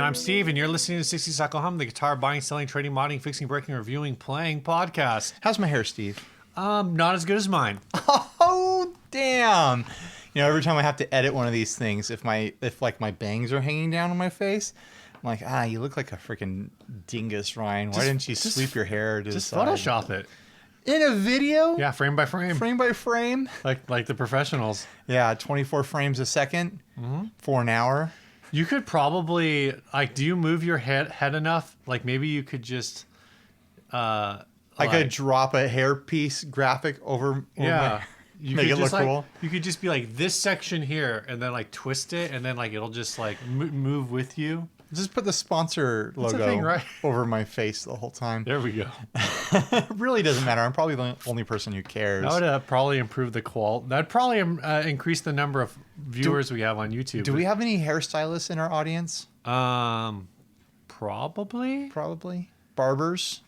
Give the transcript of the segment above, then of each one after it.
I'm Steve, and you're listening to 60 Cycle Hum, the guitar buying, selling, trading, modding, fixing, breaking, reviewing, playing podcast. How's my hair, Steve? Not as good as mine. Oh, damn. You know, every time I have to edit one of these things, if my bangs are hanging down on my face, I'm like, you look like a freaking dingus, Ryan. Why didn't you sweep your hair to the side? Just Photoshop it. In a video? Yeah, frame by frame. Frame by frame? Like the professionals. Yeah, 24 frames a second for an hour. You could probably, do you move your head enough? Like, maybe you could just... I could drop a hairpiece graphic over yeah. You make it look cool. You could just be like, this section here, and then like twist it, and then like it'll just like move with you. Just put the sponsor logo over my face the whole time. There we go. It really doesn't matter. I'm probably the only person who cares. That would probably improve the quality. That'd probably increase the number of viewers we have on YouTube. Do we have any hairstylists in our audience? Probably. Barbers?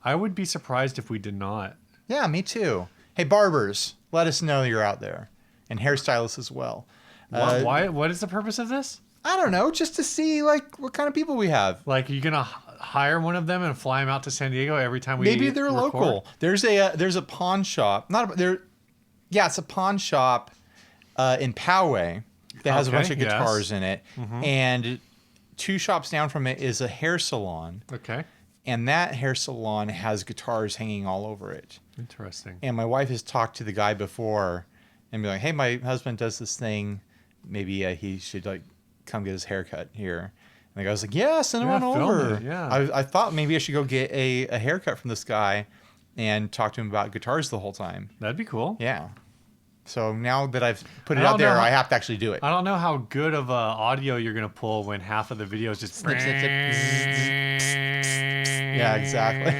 I would be surprised if we did not. Yeah, me too. Hey, barbers, let us know you're out there. And hairstylists as well. Why? What is the purpose of this? I don't know, just to see like what kind of people we have. Like, you're gonna hire one of them and fly them out to San Diego every time we maybe they're record? Local. There's a pawn shop. It's a pawn shop in Poway that has a bunch of guitars in it, and 2 shops down from it is a hair salon. Okay. And that hair salon has guitars hanging all over it. Interesting. And my wife has talked to the guy before and be like, "Hey, my husband does this thing. Maybe he should like come get his haircut here." And the guy was like, "Yeah, send him on over." Yeah. I thought maybe I should go get a haircut from this guy and talk to him about guitars the whole time. That'd be cool. Yeah. So now that I've put it out there, I have to actually do it. I don't know how good of audio you're going to pull when half of the video is just... Snip, snip, snip. Yeah, exactly.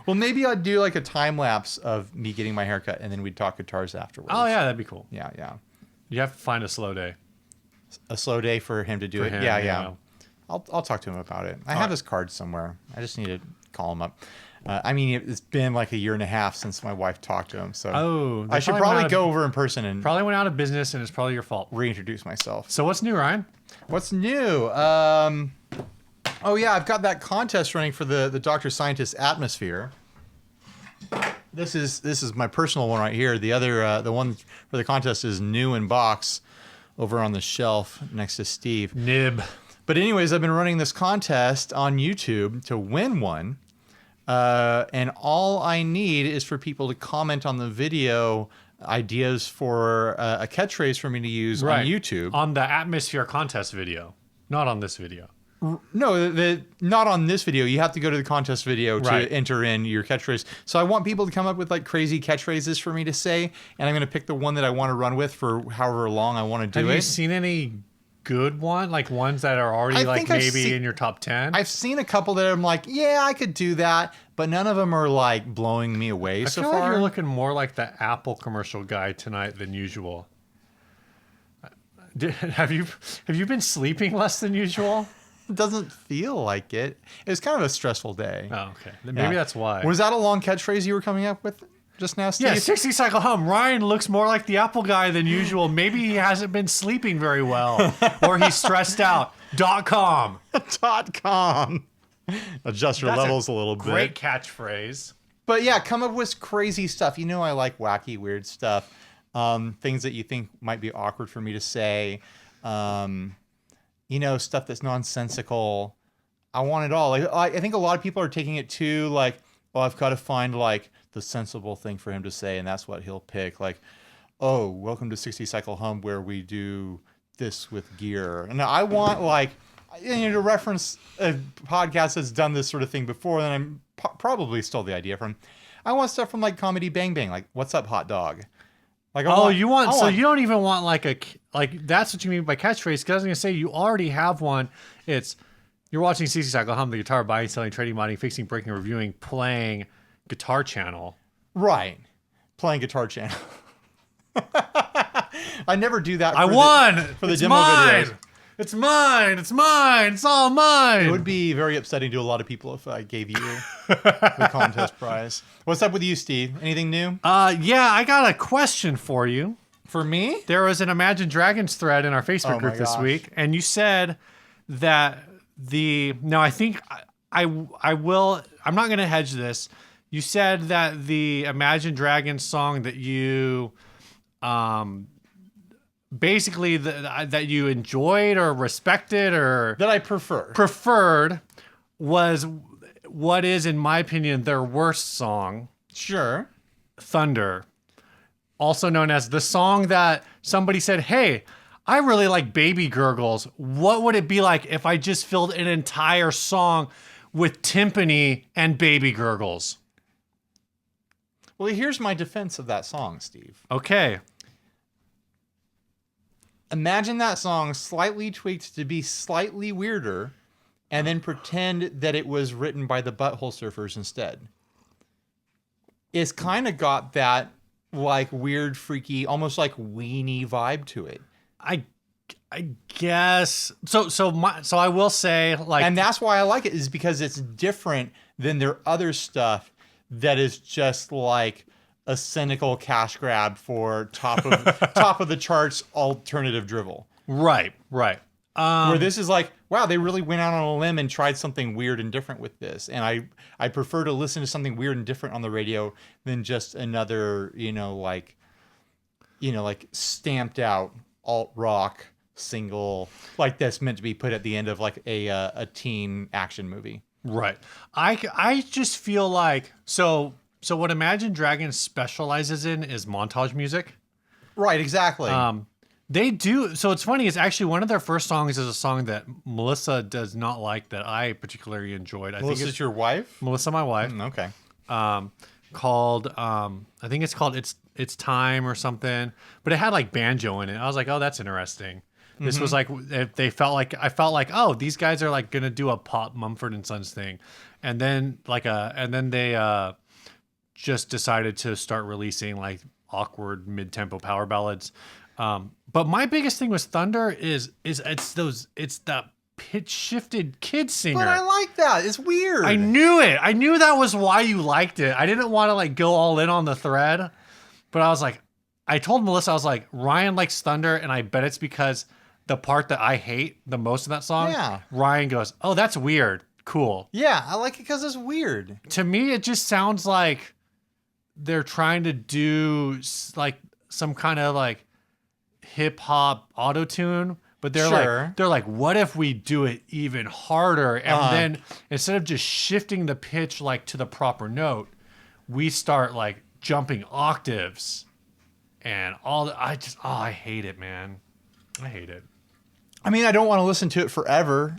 Well, maybe I'd do like a time lapse of me getting my haircut, and then we'd talk guitars afterwards. Oh, yeah, that'd be cool. Yeah. You have to find a slow day. A slow day for him to do it? Yeah. I'll talk to him about it. I have his card somewhere. I just need to call him up. It's been like a year and a half since my wife talked to him, so I should probably go over in person and probably went out of business, and it's probably your fault. Reintroduce myself. So what's new, Ryan? What's new? I've got that contest running for the Dr. Scientist Atmosphere. This is my personal one right here. The other the one for the contest is new in box over on the shelf next to Steve. Nib. But anyways, I've been running this contest on YouTube to win one. And all I need is for people to comment on the video ideas for a catchphrase for me to use on YouTube. On the Atmosphere contest video, not on this video. No, not on this video. You have to go to the contest video to enter in your catchphrase. So I want people to come up with like crazy catchphrases for me to say, and I'm going to pick the one that I want to run with for however long I want to do it. Have you seen any good ones that are already in your top 10? I've seen a couple that I'm like, yeah, I could do that, but none of them are like blowing me away so far. I feel like you're looking more like the Apple commercial guy tonight than usual. Have you been sleeping less than usual? It doesn't feel like it. It was kind of a stressful day. Oh, okay. Maybe that's why. Was that a long catchphrase you were coming up with just now, Steve? Yeah, 60 Cycle Hum. Ryan looks more like the Apple guy than usual. Maybe he hasn't been sleeping very well, or he's stressed out. .com. .com. Adjust your levels a little bit. Great catchphrase. But yeah, come up with crazy stuff. You know I like wacky, weird stuff. Things that you think might be awkward for me to say. Stuff that's nonsensical. I want it all. Like, I think a lot of people are taking it too like, I've got to find like the sensible thing for him to say, and that's what he'll pick. Like, oh, welcome to 60 Cycle Hum, where we do this with gear. And I want like, to reference a podcast that's done this sort of thing before, and I'm probably stole the idea from. I want stuff from like Comedy Bang Bang, like what's up, hot dog? Like, you don't even want like that's what you mean by catchphrase. Because I was gonna say you already have one. It's you're watching 60 Cycle Hum, the guitar buying, selling, trading, modding, fixing, breaking, reviewing, playing guitar channel. Right, playing guitar channel. I never do that. I won for the demo videos. It's mine. It's mine. It's all mine. It would be very upsetting to a lot of people if I gave you the contest prize. What's up with you, Steve? Anything new? Yeah, I got a question for you. For me? There was an Imagine Dragons thread in our Facebook Oh group my this gosh. week, and you said that I think I will. I'm not going to hedge this. You said that the Imagine Dragons song that you, basically that you enjoyed or respected or That I prefer. preferred was what is, in my opinion, their worst song, Sure. Thunder. Also known as the song that somebody said, hey, I really like baby gurgles. What would it be like if I just filled an entire song with timpani and baby gurgles? Well, here's my defense of that song, Steve. Okay. Imagine that song slightly tweaked to be slightly weirder, and then pretend that it was written by the Butthole Surfers instead. It's kind of got that like weird, freaky, almost like weenie vibe to it. I guess so I will say, like, And that's why I like it, is because it's different than their other stuff that is just like a cynical cash grab for top of the charts alternative drivel. right. Where this is like, wow, they really went out on a limb and tried something weird and different with this. And I prefer to listen to something weird and different on the radio than just another, like stamped out alt rock single like that's meant to be put at the end of like a teen action movie. Right. I just feel like so what Imagine Dragons specializes in is montage music. Right, exactly. They do. So it's funny. It's actually one of their first songs is a song that Melissa does not like that I particularly enjoyed. I think Melissa's it's your wife? Melissa, my wife. Okay. Called I think it's called It's Time or something. But it had like banjo in it. I was like, oh, that's interesting. This was like I felt like, oh, these guys are like gonna do a pop Mumford and Sons thing, and then they just decided to start releasing like awkward mid-tempo power ballads. But my biggest thing with Thunder is it's that pitch shifted kid singer. But I like that. It's weird. I knew it. I knew that was why you liked it. I didn't want to like go all in on the thread, but I was like, I told Melissa, I was like, Ryan likes Thunder, and I bet it's because the part that I hate the most in that song, Yeah. Ryan goes, oh, that's weird. Cool. Yeah, I like it because it's weird. To me, it just sounds like they're trying to do like some kind of like hip hop auto tune, but they're like, what if we do it even harder? And then instead of just shifting the pitch like to the proper note, we start like jumping octaves and all that. I hate it, man. I hate it. I mean, I don't want to listen to it forever.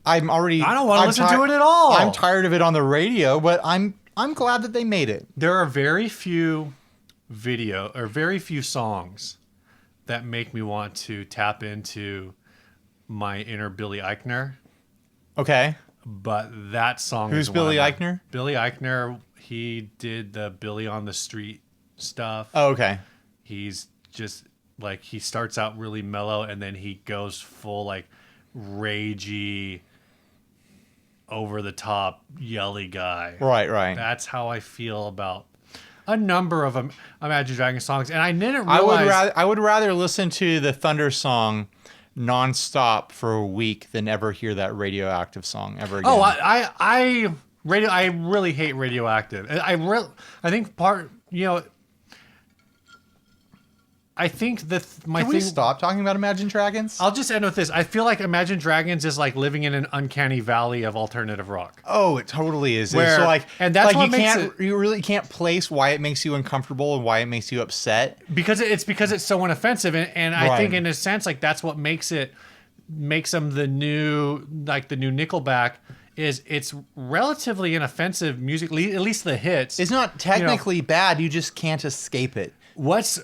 I don't want to listen to it at all. I'm tired of it on the radio, but I'm glad that they made it. There are very few songs that make me want to tap into my inner Billy Eichner. Okay. But that song Who's is Billy Eichner? Billy Eichner, he did the Billy on the Street stuff. Oh, okay. He's just like, he starts out really mellow and then he goes full like ragey, over the top, yelly guy. Right. That's how I feel about a number of Imagine Dragons songs. And I didn't realize... I would rather listen to the Thunder song nonstop for a week than ever hear that Radioactive song ever again. Oh, I really hate Radioactive. I think I think Can we stop talking about Imagine Dragons? I'll just end with this. I feel like Imagine Dragons is like living in an uncanny valley of alternative rock. Oh, it totally is. Where- so like, and that's like what makes you really can't place why it makes you uncomfortable and why it makes you upset. Because it's so inoffensive, and I Right. think in a sense like that's what makes them the new Nickelback. Is it's relatively inoffensive music, at least the hits. It's not technically bad. You just can't escape it. What's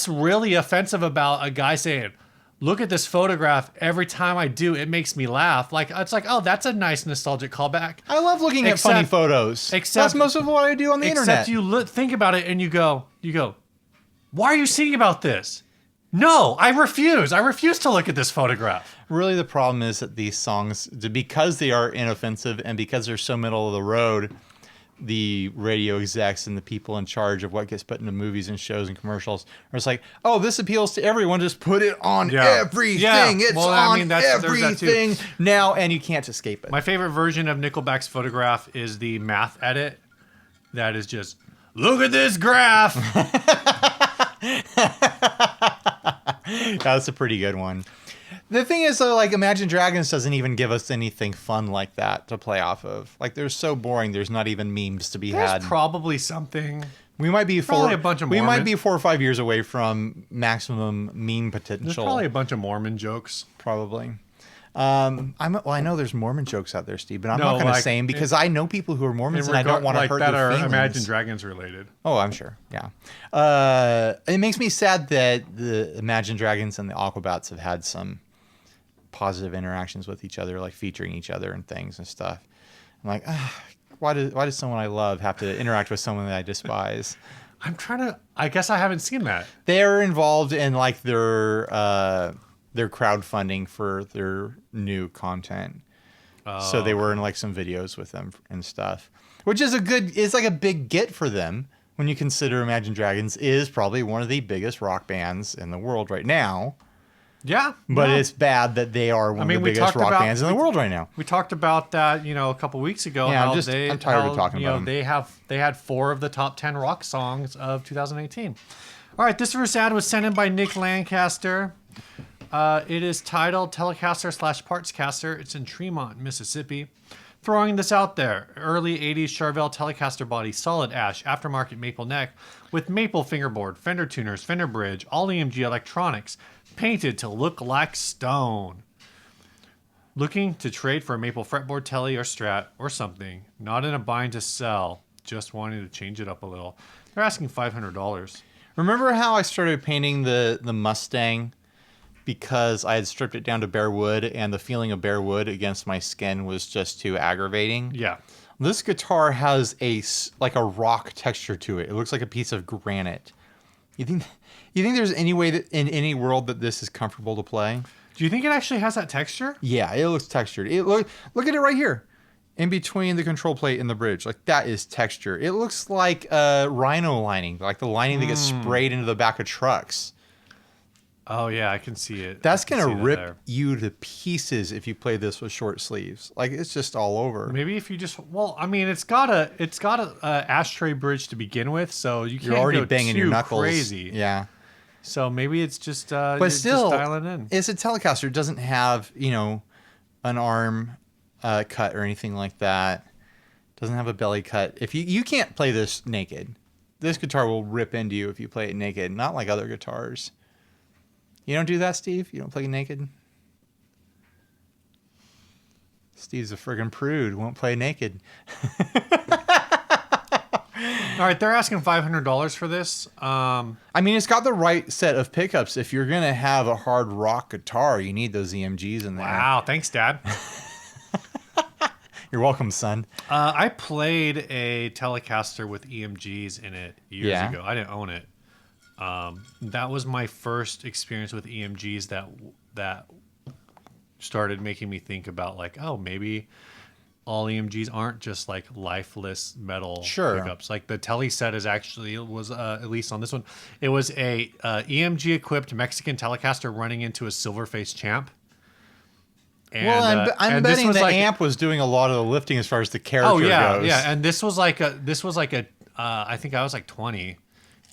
really offensive about a guy saying, look at this photograph, every time I do, it makes me laugh. Like, it's like, oh, that's a nice nostalgic callback. I love looking at funny photos. That's most of what I do on the internet. Except you think about it and you go, why are you singing about this? No, I refuse. I refuse to look at this photograph. Really, the problem is that these songs, because they are inoffensive and because they're so middle of the road, the radio execs and the people in charge of what gets put into movies and shows and commercials are just like, oh, this appeals to everyone. Just put it on everything. Yeah. It's on everything now, and you can't escape it. My favorite version of Nickelback's Photograph is the math edit. That is just, look at this graph. That's a pretty good one. The thing is, though, like, Imagine Dragons doesn't even give us anything fun like that to play off of. Like, they're so boring. There's not even memes to be had. There's probably something. We might be a bunch of we might be 4 or 5 years away from maximum meme potential. There's probably a bunch of Mormon jokes. Probably. I know there's Mormon jokes out there, Steve, but I'm not going to say them because I know people who are Mormons and I don't want to hurt their feelings. Imagine Dragons related. Oh, I'm sure. Yeah. It makes me sad that the Imagine Dragons and the Aquabats have had some positive interactions with each other, like featuring each other and things and stuff. I'm like, why does someone I love have to interact with someone that I despise? I guess I haven't seen that. They're involved in like their crowdfunding for their new content. So they were in like some videos with them and stuff, which is it's like a big get for them when you consider Imagine Dragons is probably one of the biggest rock bands in the world right now. Yeah. But it's bad that they are one of the biggest rock bands in the world right now. We talked about that, a couple weeks ago. Yeah, I'm tired of talking about them. They had 4 of the top 10 rock songs of 2018. All right, this first ad was sent in by Nick Lancaster. It is titled Telecaster/Partscaster. It's in Tremont, Mississippi. Throwing this out there. Early 80s Charvel Telecaster body, solid ash, aftermarket maple neck with maple fingerboard, Fender tuners, Fender bridge, all EMG electronics, painted to look like stone. Looking to trade for a maple fretboard, Tele, or Strat, or something. Not in a bind to sell. Just wanting to change it up a little. They're asking $500. Remember how I started painting the Mustang because I had stripped it down to bare wood and the feeling of bare wood against my skin was just too aggravating? Yeah. This guitar has a rock texture to it. It looks like a piece of granite. You think there's any way that in any world that this is comfortable to play? Do you think it actually has that texture? Yeah, it looks textured. Look at it right here. In between the control plate and the bridge. Like, that is texture. It looks like rhino lining, like the lining that gets sprayed into the back of trucks. Oh, yeah, I can see it. That's going to rip you to pieces if you play this with short sleeves. Like, it's just all over. Maybe if you just... Well, I mean, it's got a ashtray bridge to begin with, so you can't You're already go banging too your knuckles. Crazy. Yeah. So maybe it's just... but still, just dial it in. It's a Telecaster. It doesn't have, an arm cut or anything like that. It doesn't have a belly cut. If you can't play this naked. This guitar will rip into you if you play it naked. Not like other guitars. You don't do that, Steve? You don't play naked? Steve's a friggin' prude. Won't play naked. All right, they're asking $500 for this. I mean, it's got the right set of pickups. If you're going to have a hard rock guitar, you need those EMGs in there. Wow, thanks, Dad. You're welcome, son. I played a Telecaster with EMGs in it years ago. I didn't own it. That was my first experience with EMGs that started making me think about, like, oh, maybe all EMGs aren't just like lifeless metal pickups. Like the Tele set was at least on this one, it was a EMG equipped Mexican Telecaster running into a Silverface Champ. And, I'm betting the amp was doing a lot of the lifting as far as the character goes. Yeah, and this was like a I think I was like 20.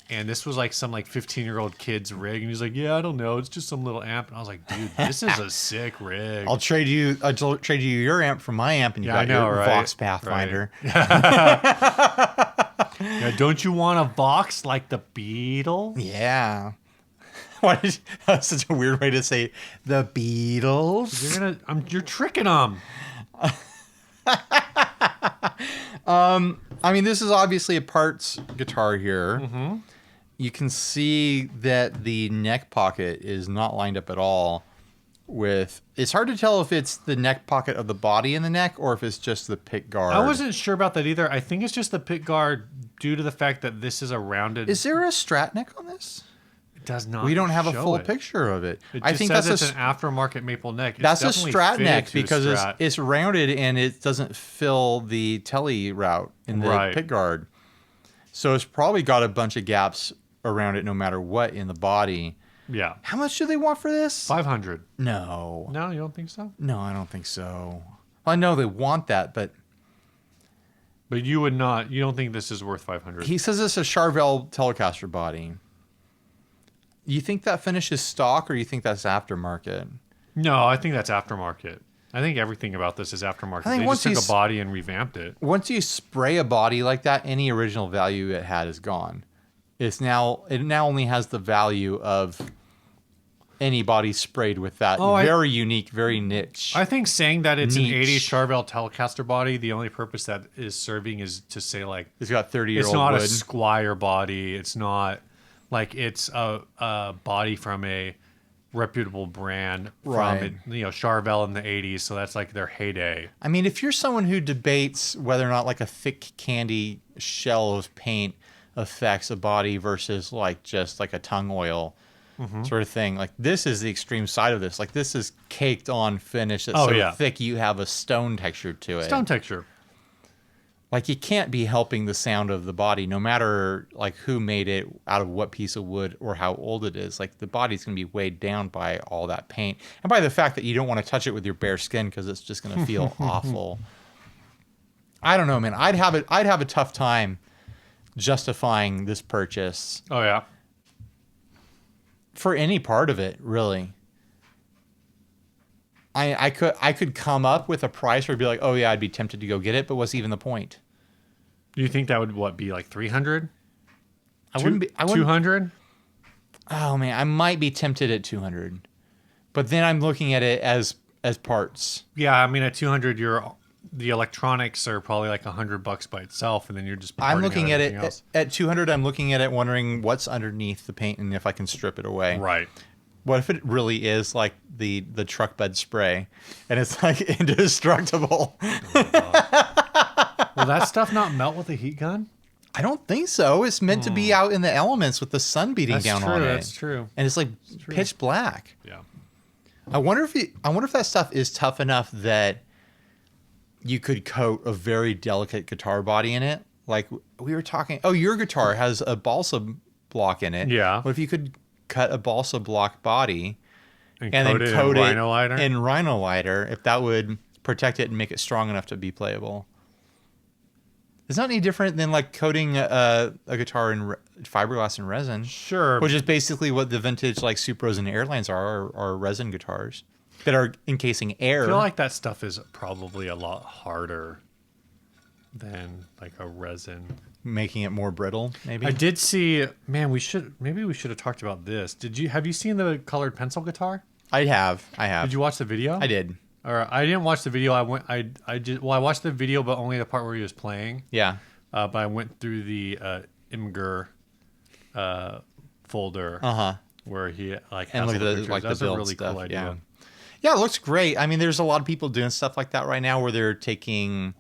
And this was like some 15-year-old kid's rig, and he's like, "Yeah, I don't know, it's just some little amp." And I was like, "Dude, this is a sick rig." I'll trade you your amp for my amp, and you got your Vox Pathfinder. Right. Yeah, don't you want a Vox like the Beatles? Yeah. That's such a weird way to say the Beatles. You're tricking them. I mean, this is obviously a parts guitar here. Mm-hmm. You can see that the neck pocket is not lined up at all with... It's hard to tell if it's the neck pocket of the body in the neck or if it's just the pick guard. I wasn't sure about that either. I think it's just the pick guard due to the fact that this is a rounded... Is there a Strat neck on this? does not. We don't have a show full it. picture of it. It I just think says that's it's an aftermarket maple neck. It's that's a definitely Strat fitted neck to a because Strat. it's rounded and it doesn't fill the tele route in the Right. pick guard. So it's probably got a bunch of gaps around it no matter what in the body. Yeah. How much do they want for this? 500. No. No, you don't think so? No, I don't think so. I know they want that, but But you would not. You don't think this is worth 500? he says it's a Charvel Telecaster body. You think that finish is stock or you think that's aftermarket? No, I think that's aftermarket. I think everything about this is aftermarket. I think They once just took you a body and revamped it. Once you spray a body like that, any original value it had is gone. It now only has the value of any body sprayed with that very unique, very niche. I think saying that it's Niche. an 80s Charvel Telecaster body, the only purpose that is serving is to say like It's got 30-year-old it's not wood. a Squire body. It's not like it's a body from a reputable brand Right. from Charvel in the 80s. So that's like their heyday. I mean, if you're someone who debates whether or not like a thick candy shell of paint affects a body versus like just like a tongue oil sort of thing, like this is the extreme side of this. Like this is caked on finish that's so thick you have a stone texture to it. Stone texture. Like you can't be helping the sound of the body, no matter like who made it, out of what piece of wood or how old it is. Like the body's gonna be weighed down by all that paint and by the fact that you don't want to touch it with your bare skin because it's just gonna feel awful. I don't know, man. I'd have a tough time justifying this purchase Oh yeah. for any part of it, really. I could come up with a price where I'd be like, oh yeah, I'd be tempted to go get it, but what's even the point? Do you think that would be like 300? I wouldn't be. 200? Oh man, I might be tempted at 200, but then I'm looking at it as parts. Yeah, I mean at 200, the electronics are probably like $100 by itself, and then you're just. I'm parting looking out at everything it else. at 200. I'm looking at it, wondering what's underneath the paint and if I can strip it away. Right. What if it really is like the truck bed spray, and it's like indestructible? Will that stuff not melt with a heat gun? I don't think so. It's meant to be out in the elements with the sun beating That's down true. on it. That's true. And it's like true. pitch black. Yeah. I wonder if that stuff is tough enough that you could coat a very delicate guitar body in it. Like we were talking. Oh, your guitar has a balsa block in it. Yeah. What if you could cut a balsa block body And and then coat in it Rhino liner? in rhino lighter? If that would protect it and make it strong enough to be playable. It's not any different than like coating a guitar in fiberglass and resin. Sure. Which is basically what the vintage like Supros and Airlines are resin guitars that are encasing air. I feel like that stuff is probably a lot harder than like a resin. Making it more brittle, maybe. I did see. Man, we should have talked about this. Have you seen the colored pencil guitar? I have. Did you watch the video? I did. Or I didn't watch the video. I watched the video, but only the part where he was playing. Yeah. But I went through the Imgur folder where he like And has look all at the the like the That's a build really stuff. cool idea. Yeah, it looks great. I mean, there's a lot of people doing stuff like that right now where they're taking,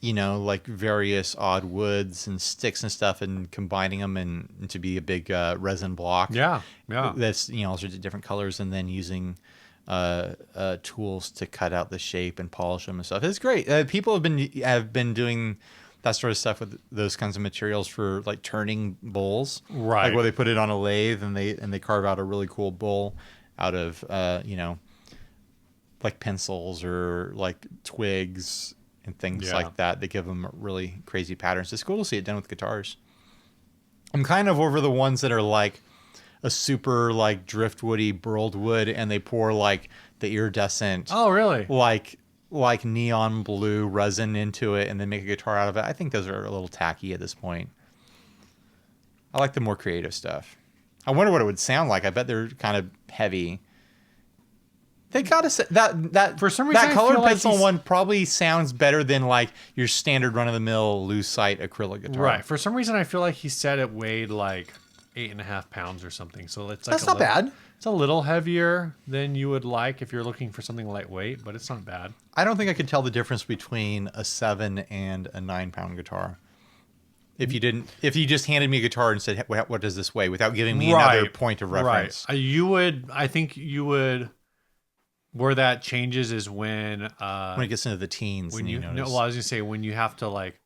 like various odd woods and sticks and stuff and combining them and to be a big resin block. Yeah, yeah. That's all sorts of different colors, and then using tools to cut out the shape and polish them and stuff. It's great. People have been doing that sort of stuff with those kinds of materials for like turning bowls, Right. Like where they put it on a lathe and they carve out a really cool bowl out of like pencils or like twigs and things like that. They give them really crazy patterns. It's cool to see it done with guitars. I'm kind of over the ones that are like a super like driftwoody burled wood and they pour like the iridescent Oh, really? like neon blue resin into it and then make a guitar out of it. I think those are a little tacky at this point. I like the more creative stuff. I wonder what it would sound like. I bet they're kind of heavy. They gotta say that For some reason, that I colored feel like pencil he's- one probably sounds better than like your standard run of the mill lucite acrylic guitar. Right. For some reason, I feel like he said it weighed like 8.5 pounds or something. So it's like That's not bad. It's a little heavier than you would like if you're looking for something lightweight, but it's not bad. I don't think I could tell the difference between a 7 and a 9 pound guitar. If you just handed me a guitar and said, what does this weigh, without giving me another point of reference. Right. I think you would, where that changes is when it gets into the teens. When and no, well, I was gonna say when you have to like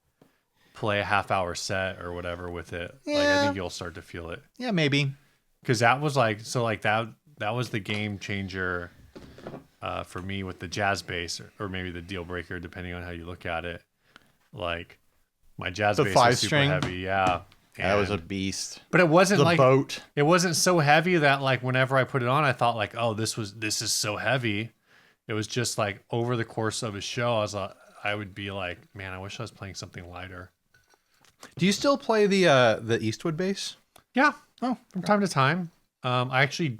play a half-hour set or whatever with it. Yeah. Like I think you'll start to feel it. Yeah, maybe. Because that was like that was the game changer for me with the jazz bass, or maybe the deal breaker, depending on how you look at it. Like my jazz bass was super heavy, yeah. That was a beast. But it wasn't the boat. It wasn't so heavy that like whenever I put it on, I thought like, oh, this is so heavy. It was just like over the course of a show, I would be like, man, I wish I was playing something lighter. Do you still play the Eastwood bass? Yeah. Oh, from time to time. I actually,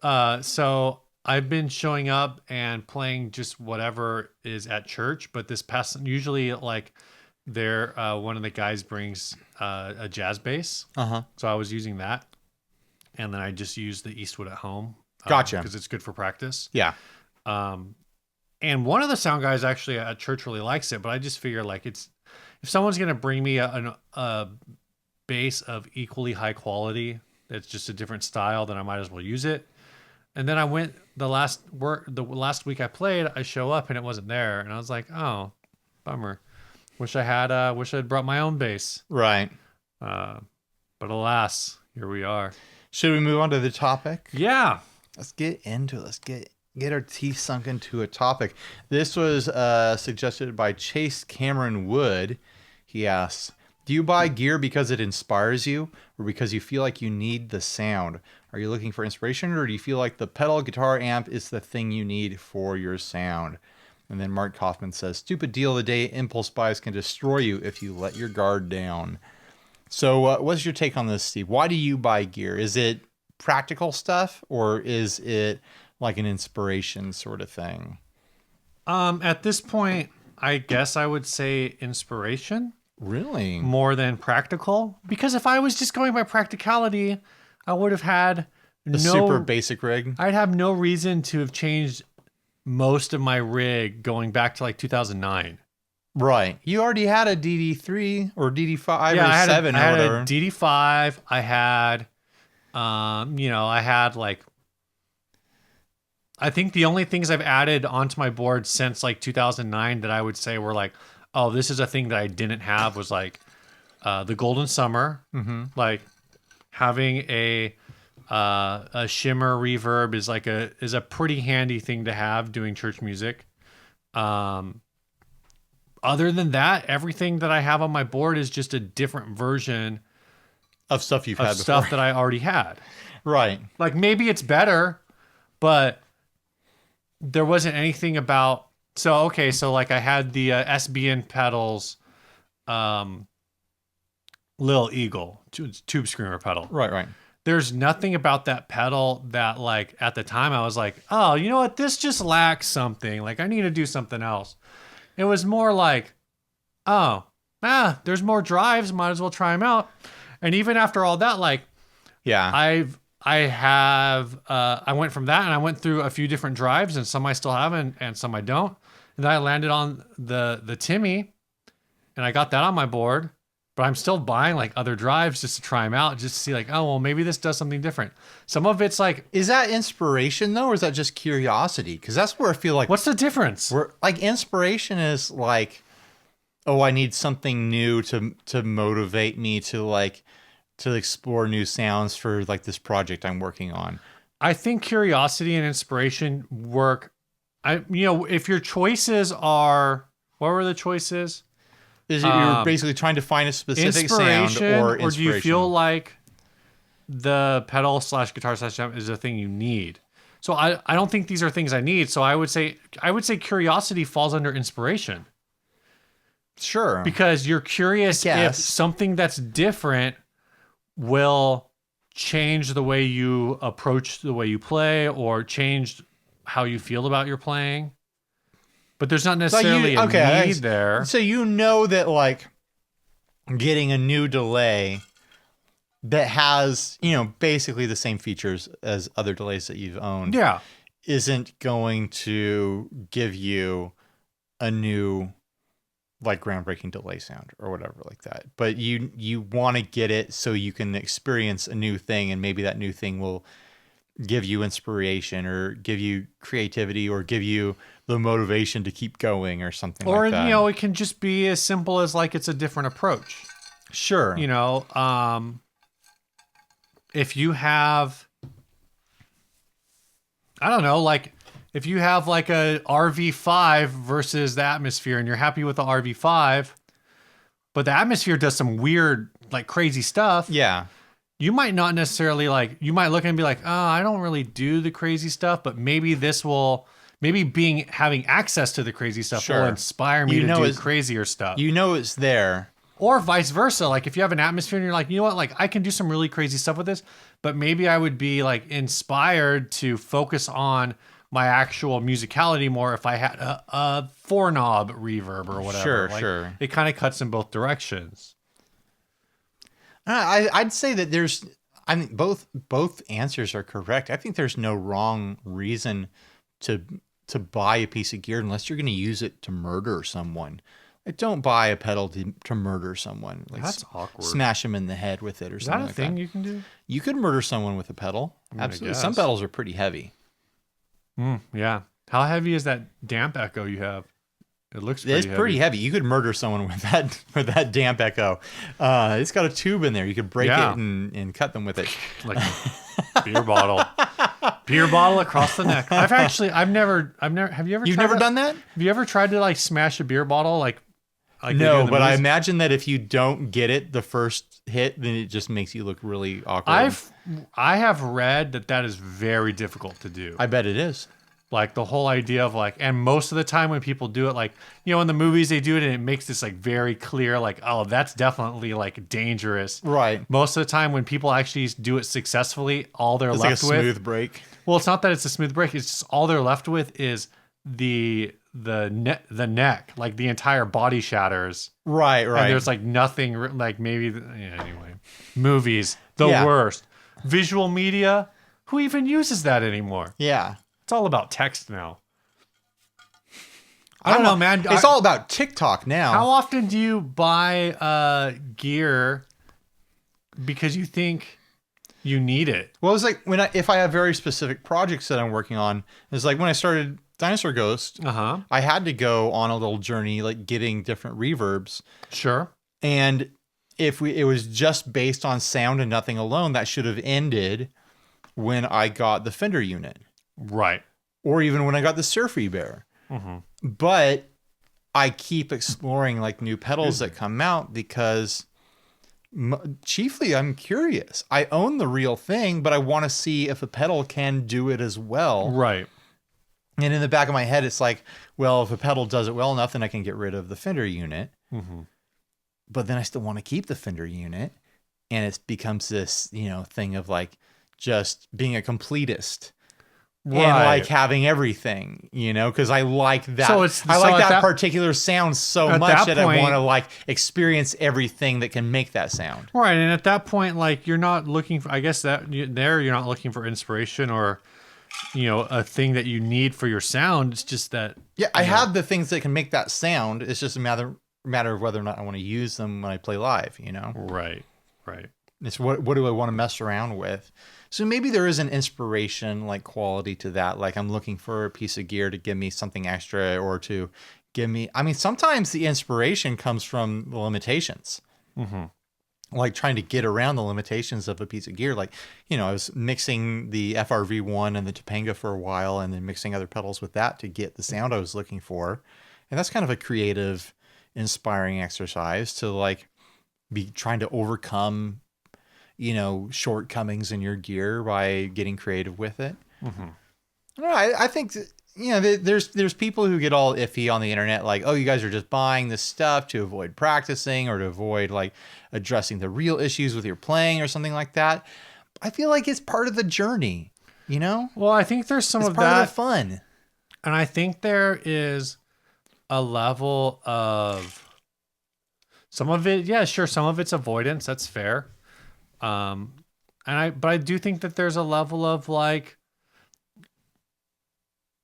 so I've been showing up and playing just whatever is at church, but usually like one of the guys brings a jazz bass. So I was using that, and then I just used the Eastwood at home. Gotcha. Because it's good for practice. Yeah. And one of the sound guys actually at church really likes it, but I just figure like if someone's going to bring me a bass of equally high quality, that's just a different style, then I might as well use it. And then I went the last week I played, I show up and it wasn't there. And I was like, oh, bummer. Wish I'd brought my own bass. Right. But alas, here we are. Should we move on to the topic? Yeah. Let's get into it. Let's get our teeth sunk into a topic. This was suggested by Chase Cameron Wood. He asks, do you buy gear because it inspires you or because you feel like you need the sound? Are you looking for inspiration, or do you feel like the pedal guitar amp is the thing you need for your sound? And then Mark Kaufman says, stupid deal of the day, impulse buys can destroy you if you let your guard down. So what's your take on this, Steve? Why do you buy gear? Is it practical stuff, or is it like an inspiration sort of thing? At this point, I guess I would say inspiration. Really? More than practical. Because if I was just going by practicality, I would have had a super basic rig. I'd have no reason to have changed most of my rig going back to like 2009. Right. You already had a DD3 or DD5 or 7 or whatever. I had a DD5. I had, I had like, I think the only things I've added onto my board since like 2009 that I would say were like, oh, this is a thing that I didn't have was like the Golden Summer. Mm-hmm. Like having a shimmer reverb is a pretty handy thing to have doing church music. Other than that, everything that I have on my board is just a different version of stuff you've had before. Stuff that I already had. Right. Like maybe it's better, but there wasn't anything about. So like I had the SBN pedals, Lil Eagle tube screamer pedal. Right. There's nothing about that pedal that like at the time I was like, oh, you know what? This just lacks something. Like I need to do something else. It was more like, there's more drives. Might as well try them out. And even after all that, like, yeah, I went from that and I went through a few different drives, and some I still have and some I don't. And then I landed on the Timmy, and I got that on my board. But I'm still buying like other drives just to try them out, just to see like, oh, well, maybe this does something different. Some of it's like, is that inspiration though, or is that just curiosity? Because that's where I feel like, what's the difference? Like inspiration is like, oh, I need something new to motivate me to explore new sounds for like this project I'm working on. I think curiosity and inspiration work. If your choices are, what were the choices? Is you're basically trying to find a specific sound or inspiration? Or do you feel like the pedal / guitar / amp is a thing you need? So I don't think these are things I need. So I would say curiosity falls under inspiration. Sure. Because you're curious if something that's different will change the way you approach the way you play or change how you feel about your playing. But there's not necessarily a need there. So you know that like getting a new delay that has, basically the same features as other delays that you've owned isn't going to give you a new like groundbreaking delay sound or whatever like that. But you want to get it so you can experience a new thing, and maybe that new thing will give you inspiration or give you creativity or give you the motivation to keep going or something Or, like that. you know, it can just be as simple as like it's a different approach. Sure. You know, if you have, I don't know, like if you have like a RV5 versus the Atmosphere and you're happy with the RV5, but the Atmosphere does some weird, like crazy stuff. Yeah. You might not necessarily like, you might look and be like, oh, I don't really do the crazy stuff, but maybe this will, maybe having access to the crazy stuff will inspire me to do crazier stuff. You know it's there. Or vice versa. Like if you have an Atmosphere and you're like, you know what, like I can do some really crazy stuff with this, but maybe I would be like inspired to focus on my actual musicality more if I had a 4-knob reverb or whatever. Sure. It kind of cuts in both directions. I'd say that I mean, both answers are correct. I think there's no wrong reason to buy a piece of gear unless you're going to use it to murder someone. Like, don't buy a pedal to murder someone. Like, that's awkward. Smash them in the head with it or something like that. Is that a thing you can do? You could murder someone with a pedal. Absolutely. Some pedals are pretty heavy. Yeah. How heavy is that damp echo you have? It looks pretty heavy. Pretty heavy. You could murder someone with that damp echo. It's got a tube in there. You could break it and cut them with it. Like a beer bottle. Beer bottle across the neck. I've never have you ever You've never done that? Have you ever tried to like smash a beer bottle like no, but I imagine that if you don't get it the first hit, then it just makes you look really awkward. I have read that is very difficult to do. I bet it is. Like the whole idea of like, and most of the time when people do it, like, you know, in the movies they do it and it makes this like very clear, like, oh, that's definitely like dangerous. Right. Most of the time when people actually do it successfully, all they're left with. It's like a smooth break. Well, it's not that it's a smooth break. It's just all they're left with is the neck, like the entire body shatters. Right. And there's like nothing, like maybe, anyway. Movies, the worst. Visual media, who even uses that anymore? Yeah. It's all about text now. I don't know, man. It's all about TikTok now. How often do you buy gear because you think you need it? Well, it's like if I have very specific projects that I'm working on, it's like when I started Dinosaur Ghost, I had to go on a little journey, like getting different reverbs. Sure. And if it was just based on sound and nothing alone, that should have ended when I got the Fender unit. Right. Or even when I got the Surfy Bear. But I keep exploring like new pedals that come out because chiefly I'm curious. I own the real thing, but I want to see if a pedal can do it as well. Right. And in the back of my head, it's like, well, if a pedal does it well enough, then I can get rid of the Fender unit. But then I still want to keep the Fender unit. And it becomes this, you know, thing of like just being a completist. Right. And like having everything, you know, because I like that. I like that particular sound so much that I want to like experience everything that can make that sound. Right. And at that point, like you're not looking for, I guess that you're not looking for inspiration or, you know, a thing that you need for your sound. It's just that. Yeah. I have the things that can make that sound. It's just a matter of whether or not I want to use them when I play live, you know? Right. Right. It's what do I want to mess around with? So maybe there is an inspiration like quality to that. Like I'm looking for a piece of gear to give me something extra or to give me, I mean, sometimes the inspiration comes from the limitations, like trying to get around the limitations of a piece of gear. Like, you know, I was mixing the FRV1 and the Topanga for a while and then mixing other pedals with that to get the sound I was looking for. And that's kind of a creative, inspiring exercise to like be trying to overcome, you know, shortcomings in your gear by getting creative with it. I think, you know, there's people who get all iffy on the internet, like, oh, you guys are just buying this stuff to avoid practicing or to avoid like addressing the real issues with your playing or something like that. I feel like it's part of the journey, you know? Well, I think there's some of that. Part of the fun. And I think there is a level of some of it. Yeah, sure. Some of it's avoidance. That's fair. But I do think that there's a level of like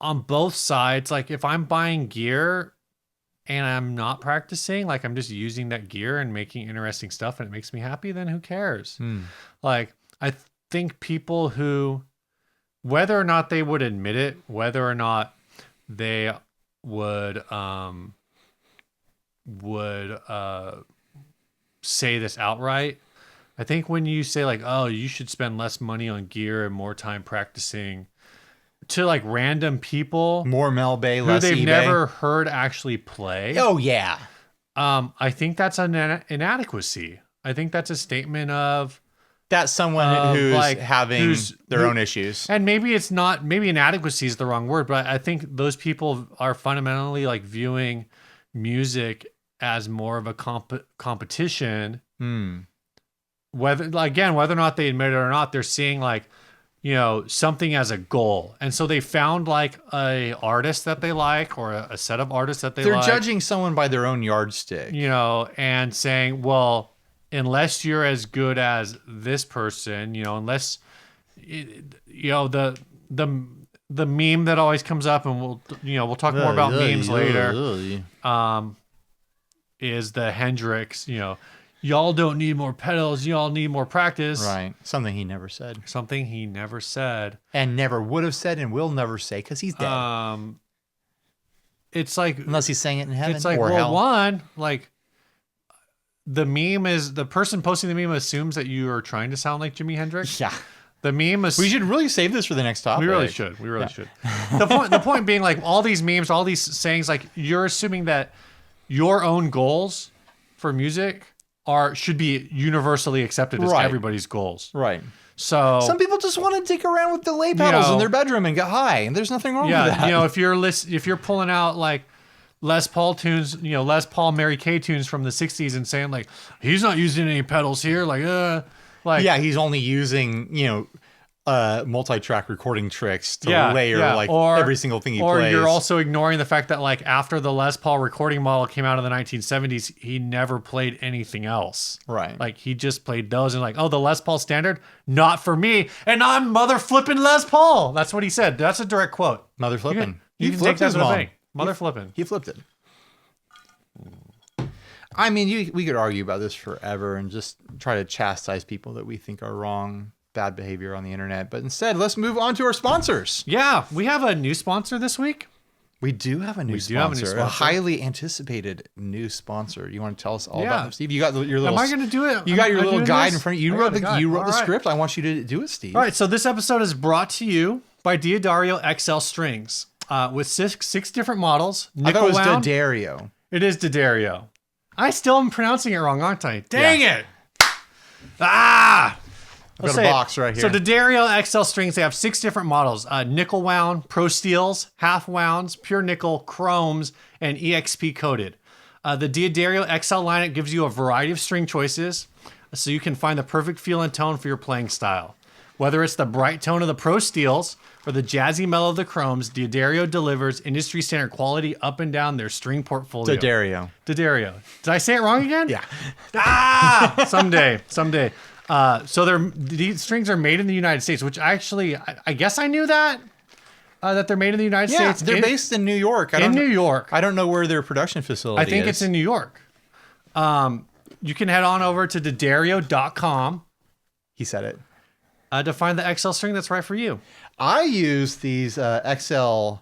on both sides, like if I'm buying gear and I'm not practicing, like I'm just using that gear and making interesting stuff and it makes me happy, then who cares? Like, I think people who, whether or not they would admit it, whether or not they would say this outright, I think when you say like, oh, you should spend less money on gear and more time practicing, to like random people, More Melbay, who less they've eBay. never heard actually play. Oh yeah. I think that's an inadequacy. I think that's a statement of, That's someone who's like, having their own issues. and maybe it's not, maybe inadequacy is the wrong word, but I think those people are fundamentally like viewing music as more of a competition. Whether or not they admit it or not, they're seeing like, you know, something as a goal. And so they found like a artist that they like, or a set of artists that They're like. judging someone by their own yardstick. You know, and saying, well, unless you're as good as this person, you know, unless, you know, the meme that always comes up, and we'll talk more about memes later, is the Hendrix, you know, y'all don't need more pedals, y'all need more practice. Right. Something he never said. Something he never said. And never would have said and will never say because he's dead. It's like, unless he's saying it in heaven it's like, or hell. one, like, the meme is, the person posting the meme assumes that you are trying to sound like Jimi Hendrix. Yeah. The meme is. We should really save this for the next topic. We really should. Should. The point being, like, all these memes, all these sayings, like, you're assuming that your own goals for music should be universally accepted as everybody's goals. Right. So some people just want to dick around with delay pedals in their bedroom and get high, and there's nothing wrong with that. You know, if you're pulling out like Les Paul tunes, you know, Les Paul, Mary Kay tunes from the 60s and saying like, he's not using any pedals here, yeah, he's only using, you know, multi-track recording tricks to layer every single thing he plays. Or you're also ignoring the fact that like after the Les Paul recording model came out in the 1970s, he never played anything else. Right. Like he just played those and like, oh, the Les Paul standard, not for me. And I'm mother flipping Les Paul. That's what he said. That's a direct quote. Mother flipping. You can take that to the bank. Mother flipping. He flipped it. I mean, we could argue about this forever and just try to chastise people that we think are wrong, bad behavior on the internet. But instead, let's move on to our sponsors. Yeah, we have a new sponsor this week. We do have a new sponsor. A highly anticipated new sponsor. You want to tell us all about them, Steve? You got your little. Am I going to do it? You got your little guide in front of you. You wrote the script. I want you to do it, Steve. All right. So this episode is brought to you by Diodario XL Strings with six different models. I thought it was Diodario. It is Diodario. I still am pronouncing it wrong, aren't I? Dang it! I've got a box right here. So the Diodario XL Strings, they have 6 different models: nickel wound, pro steels, half wounds, pure nickel, chromes, and EXP coated. The Diodario XL lineup gives you a variety of string choices, so you can find the perfect feel and tone for your playing style. Whether it's the bright tone of the pro steels or the jazzy mellow of the chromes, Diodario delivers industry standard quality up and down their string portfolio. Diodario. Did I say it wrong again? Yeah. Someday. So these strings are made in the United States, which I guess I knew that they're made in the United States. They're based in New York. New York. I don't know where their production facility is. I think it's in New York. You can head on over to Diodario.com. He said it. To find the XL string that's right for you. I use these XL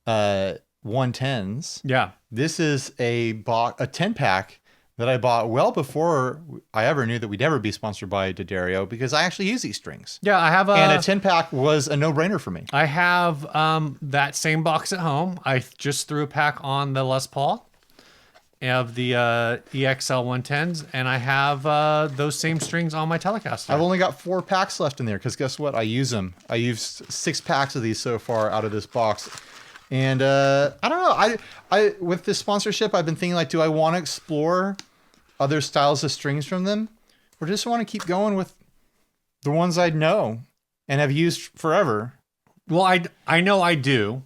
110s. Yeah. This is a 10-pack that I bought well before I ever knew that we'd ever be sponsored by Diodario, because I actually use these strings. Yeah, I have and a 10-pack was a no-brainer for me. I have that same box at home. I just threw a pack on the Les Paul of the EXL 110s, and I have those same strings on my Telecaster. I've only got 4 packs left in there, because guess what? I use them. I used 6 packs of these so far out of this box. And I don't know. I with this sponsorship, I've been thinking, like, do I want to explore other styles of strings from them, or just want to keep going with the ones I know and have used forever? Well, I know I do.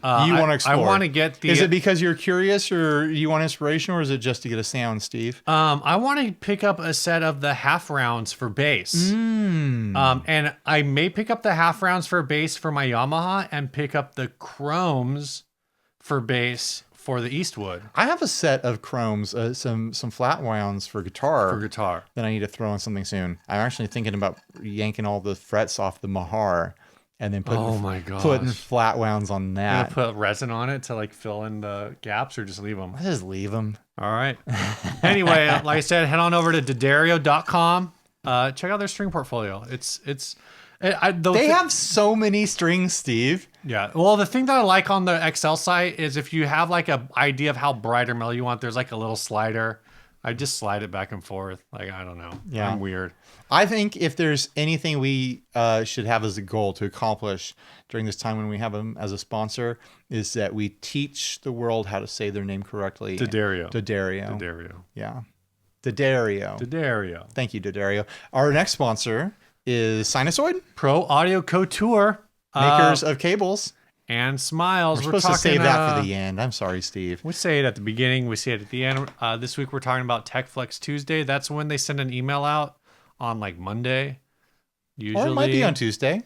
You want to explore. I want to get the... Is it because you're curious, or you want inspiration, or is it just to get a sound, Steve? I want to pick up a set of the half rounds for bass. And I may pick up the half rounds for bass for my Yamaha and pick up the chromes for bass for the Eastwood. I have a set of chromes, some flat wounds for guitar. That I need to throw on something soon. I'm actually thinking about yanking all the frets off the Mahar and then putting flat wounds on that. You gonna put resin on it to like fill in the gaps, or just leave them? I just leave them. All right. Anyway, like I said, head on over to D'Addario.com. Check out their string portfolio. They have so many strings, Steve. Yeah. Well, the thing that I like on the XL site is if you have like an idea of how bright or mellow you want, there's like a little slider. I just slide it back and forth. Like, I don't know. Yeah. I'm weird. I think if there's anything we should have as a goal to accomplish during this time when we have them as a sponsor, is that we teach the world how to say their name correctly. D'Addario. Yeah. D'Addario. Thank you, D'Addario. Our next sponsor is Sinusoid. Pro Audio Couture. Makers of cables. And smiles. We're supposed to save that for the end. I'm sorry, Steve. We say it at the beginning. We say it at the end. This week we're talking about Tech Flex Tuesday. That's when they send an email out on like Monday. Usually, or it might be on Tuesday.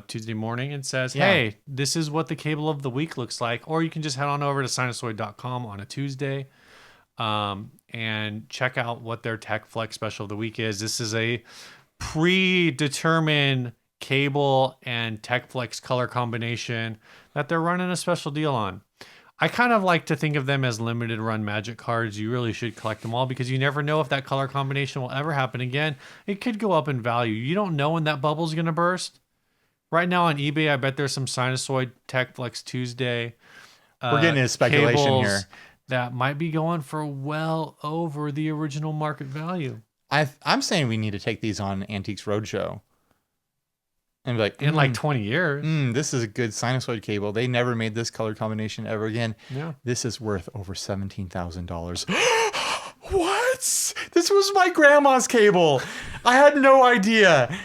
Tuesday morning, and says, hey, this is what the cable of the week looks like. Or you can just head on over to sinusoid.com on a Tuesday and check out what their Tech Flex special of the week is. This is a predetermined cable and Tech Flex color combination that they're running a special deal on. I kind of like to think of them as limited run magic cards. You really should collect them all because you never know if that color combination will ever happen again. It could go up in value. You don't know when that bubble's going to burst. Right now on eBay, I bet there's some Sinusoid Tech Flex Tuesday. We're getting into speculation here. That might be going for well over the original market value. I'm saying we need to take these on Antiques Roadshow. And be like, in like 20 years. This is a good sinusoid cable. They never made this color combination ever again. Yeah. This is worth over $17,000. What? This was my grandma's cable. I had no idea.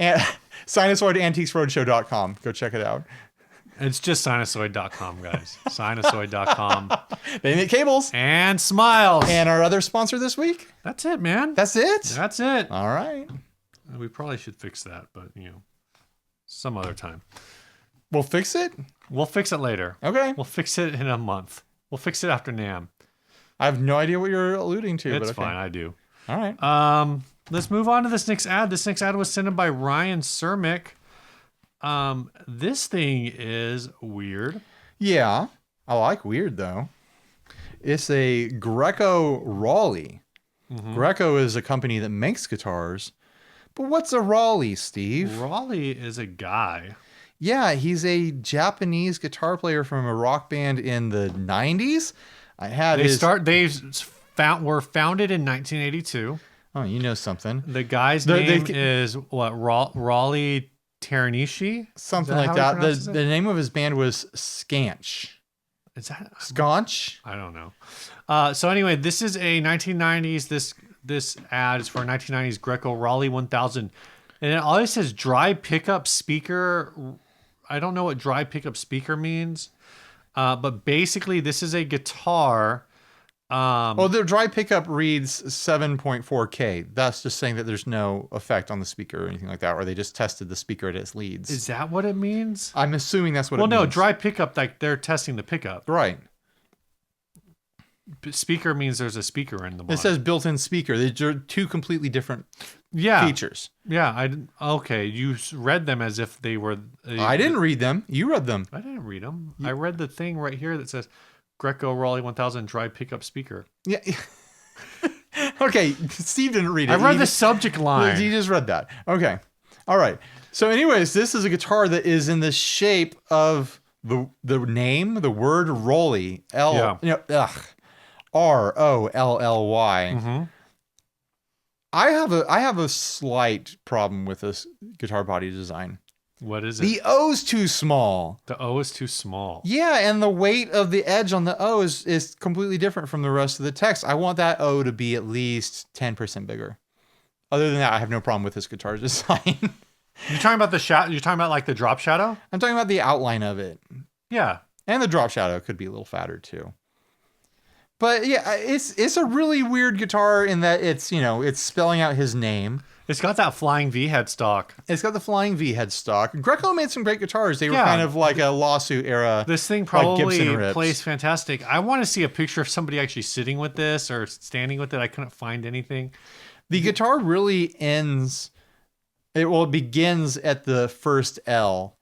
And sinusoidantiquesroadshow.com. Go check it out. It's just sinusoid.com, guys. Sinusoid.com. They make cables. And smiles. And our other sponsor this week? That's it, man. That's it? That's it. All right. We probably should fix that, but, some other time. We'll fix it? We'll fix it later. Okay. We'll fix it in a month. We'll fix it after NAMM. I have no idea what you're alluding to. It's but okay. fine. I do. All right. Let's move on to this next ad. This next ad was sent in by Ryan Cermick. This thing is weird. Yeah. I like weird, though. It's a Greco Raleigh. Mm-hmm. Greco is a company that makes guitars. But what's a Raleigh, Steve? Raleigh is a guy. Yeah, he's a Japanese guitar player from a rock band in the 90s. Were founded in 1982. Oh, you know something. The guy's name is what? Raleigh Teranishi? Something like that. The name of his band was Scanch. Is that Sconch? I don't know. So anyway, this is a 1990s. This ad is for a 1990s Greco Raleigh 1000, and it always says dry pickup speaker. I don't know what dry pickup speaker means, but basically this is a guitar. The dry pickup reads 7.4K. That's just saying that there's no effect on the speaker or anything like that, or they just tested the speaker at its leads. Is that what it means? I'm assuming that's what it means. Well, no, dry pickup, like they're testing the pickup. Right. Speaker means there's a speaker in the body. It says built-in speaker. They're two completely different features. Yeah. Okay. You read them as if they were. I didn't read them. You read them. I didn't read them. I read the thing right here that says Greco Raleigh 1000 dry pickup speaker. Yeah. Okay. Steve didn't read it. I read the subject line. You just read that. Okay. All right. So anyways, this is a guitar that is in the shape of the name, the word Raleigh. Rolly. Mm-hmm. I have a slight problem with this guitar body design. What is it? The O's too small. The O is too small. Yeah, and the weight of the edge on the O is completely different from the rest of the text. I want that O to be at least 10% bigger. Other than that, I have no problem with this guitar design. You're talking about the shadow? You're talking about like the drop shadow? I'm talking about the outline of it. Yeah. And the drop shadow could be a little fatter too. But yeah, it's a really weird guitar in that it's spelling out his name. It's got that flying V headstock. It's got the flying V headstock. Greco made some great guitars. They were Yeah. kind of like a lawsuit era. This thing like probably Gibson rips. plays fantastic. I want to see a picture of somebody actually sitting with this or standing with it. I couldn't find anything. The guitar really ends. It begins at the first L,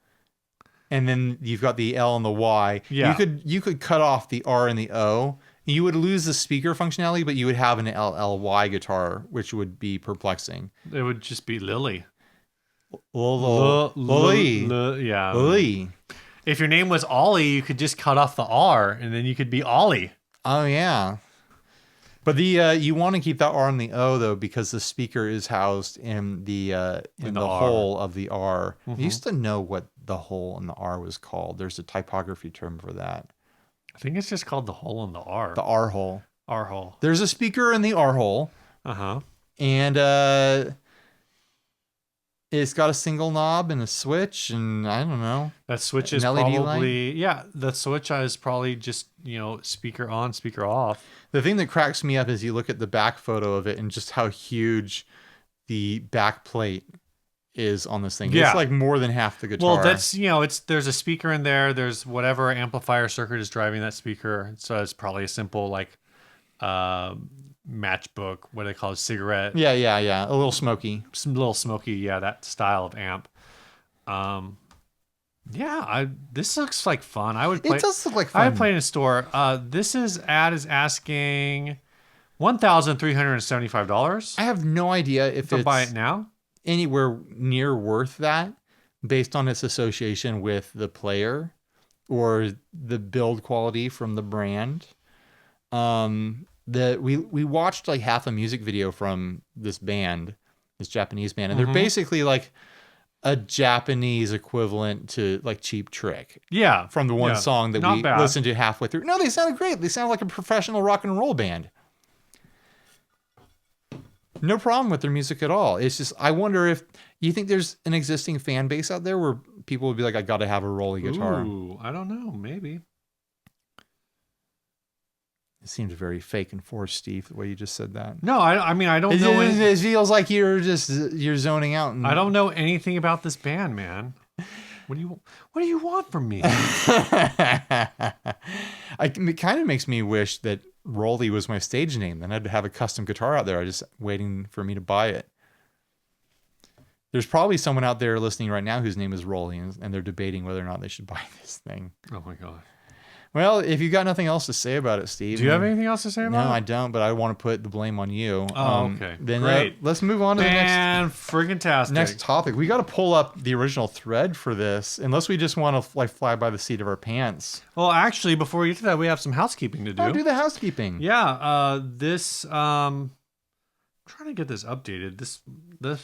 and then you've got the L and the Y. Yeah. You could cut off the R and the O. You would lose the speaker functionality, but you would have an LLY guitar, which would be perplexing. It would just be Lily. Lily. Yeah. Lily. If your name was Ollie, you could just cut off the R, and then you could be Ollie. Oh yeah. But the you want to keep that R and the O though, because the speaker is housed in the hole of the R. I used to know what the hole in the R was called. There's a typography term for that. I think it's just called the hole in the R. The R hole. R hole. There's a speaker in the R hole, and it's got a single knob and a switch, and I don't know. that switch is LED probably the switch is probably just speaker on, speaker off. The thing that cracks me up is you look at the back photo of it and just how huge the back plate is on this thing. Yeah. It's like more than half the guitar. Well, that's there's a speaker in there. There's whatever amplifier circuit is driving that speaker. So it's probably a simple matchbook. What do they call it? Cigarette. Yeah. A little smoky. Some little smoky. Yeah, that style of amp. This looks like fun. I would play. It does look like fun. I would play in a store. This ad is asking $1,375. I have no idea if To it's buy it now. anywhere near worth that based on its association with the player or the build quality from the brand. We watched like half a music video from this Japanese band, and they're basically like a Japanese equivalent to like Cheap Trick. Yeah. From the one song that Not we bad. listened to halfway through. No, they sounded great. They sound like a professional rock and roll band. No problem with their music at all. It's just, I wonder if you think there's an existing fan base out there where people would be like, I got to have a Rolly guitar. Ooh, I don't know. Maybe. It seems very fake and forced, Steve, the way you just said that. No, I mean, I don't know. It feels like you're zoning out. And I don't know anything about this band, man. What do you want from me? It kind of makes me wish that Rolly was my stage name. Then I'd have a custom guitar out there. I'm just waiting for me to buy it. There's probably someone out there listening right now whose name is Rolly, and they're debating whether or not they should buy this thing. Oh my god. Well, if you got nothing else to say about it, Steve. Do you have anything else to say about it? No, I don't, but I want to put the blame on you. Oh, okay. Then Great. Let's move on to the next topic. We got to pull up the original thread for this, unless we just want to fly by the seat of our pants. Well, actually, before we get to that, we have some housekeeping to do. Oh, do the housekeeping. Yeah, I'm trying to get this updated. The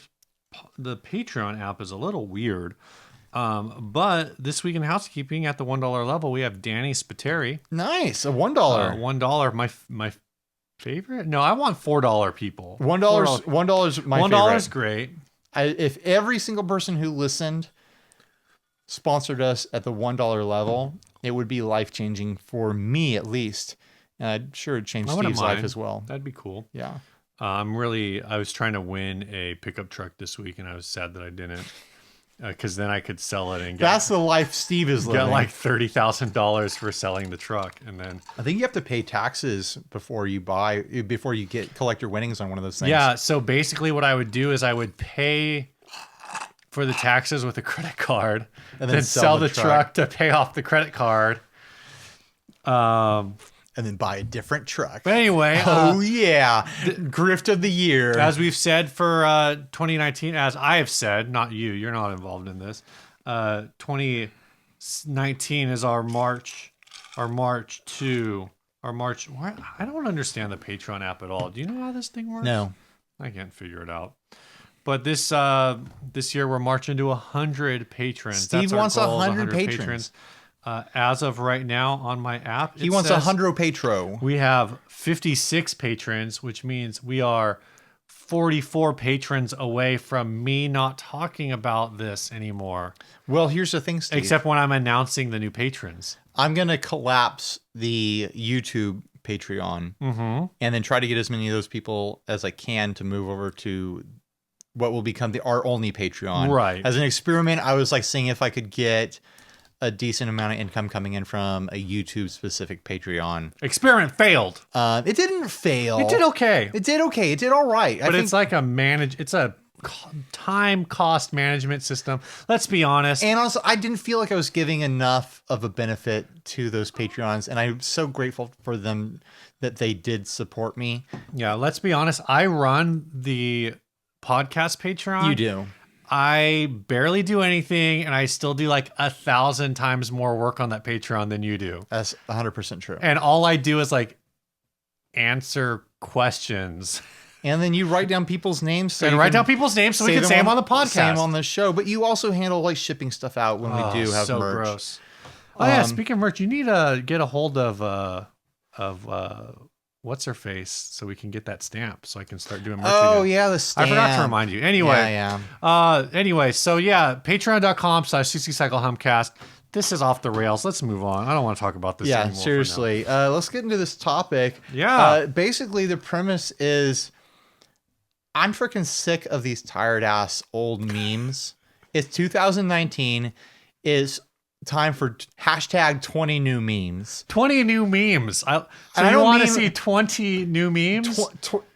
Patreon app is a little weird. But this week in housekeeping at the $1 level, we have Danny Spiteri. Nice, a $1. $1, my favorite. No, I want $4 people. $1, $1 my favorite. $1 great. If every single person who listened sponsored us at the $1 level, it would be life changing for me at least. And I'm sure it'd change Steve's life as well. That'd be cool. Yeah. I was trying to win a pickup truck this week, and I was sad that I didn't. Because then I could sell it and that's the life Steve is living. Get like $30,000 for selling the truck, and then I think you have to pay taxes before you collect your winnings on one of those things. Yeah. So basically, what I would do is I would pay for the taxes with a credit card, and then sell the truck to pay off the credit card. And then buy a different truck. But anyway, grift of the year. As we've said for 2019, as I have said, not you, you're not involved in this. 2019 is our March. What? I don't understand the Patreon app at all. Do you know how this thing works? No, I can't figure it out. But this year we're marching to 100 patrons. Steve wants 100 patrons. As of right now on my app, he wants 100 patro. We have 56 patrons, which means we are 44 patrons away from me not talking about this anymore. Well, here's the thing, Steve. Except when I'm announcing the new patrons. I'm going to collapse the YouTube Patreon and then try to get as many of those people as I can to move over to what will become our only Patreon. Right. As an experiment, I was like seeing if I could get a decent amount of income coming in from a YouTube specific Patreon. Experiment failed. It didn't fail. It did okay. It did okay. It did all right. But it's like it's a time cost management system. Let's be honest. And also, I didn't feel like I was giving enough of a benefit to those Patreons. And I'm so grateful for them that they did support me. Yeah, let's be honest. I run the podcast Patreon. You do. I barely do anything, and I still do like 1,000 times more work on that Patreon than you do. That's 100% true. And all I do is like answer questions. And then you write down people's names. So Write down people's names so we can say them on the podcast. Say them on the show. But you also handle like shipping stuff out when we do have so merch. Gross. Oh yeah, speaking of merch, you need to get a hold of what's her face so we can get that stamp so I can start doing merch. Oh again. yeah, the stamp. I forgot to remind you. Anyway, yeah. Anyway, so yeah, patreon.com/CCCycleHumcast. This is off the rails. Let's move on. I don't want to talk about this anymore. Yeah, seriously. Let's get into this topic. Yeah. Basically, the premise is I'm freaking sick of these tired ass old memes. It's 2019. It's time for hashtag 20 new memes. 20 new memes. So I you want to see 20 new memes?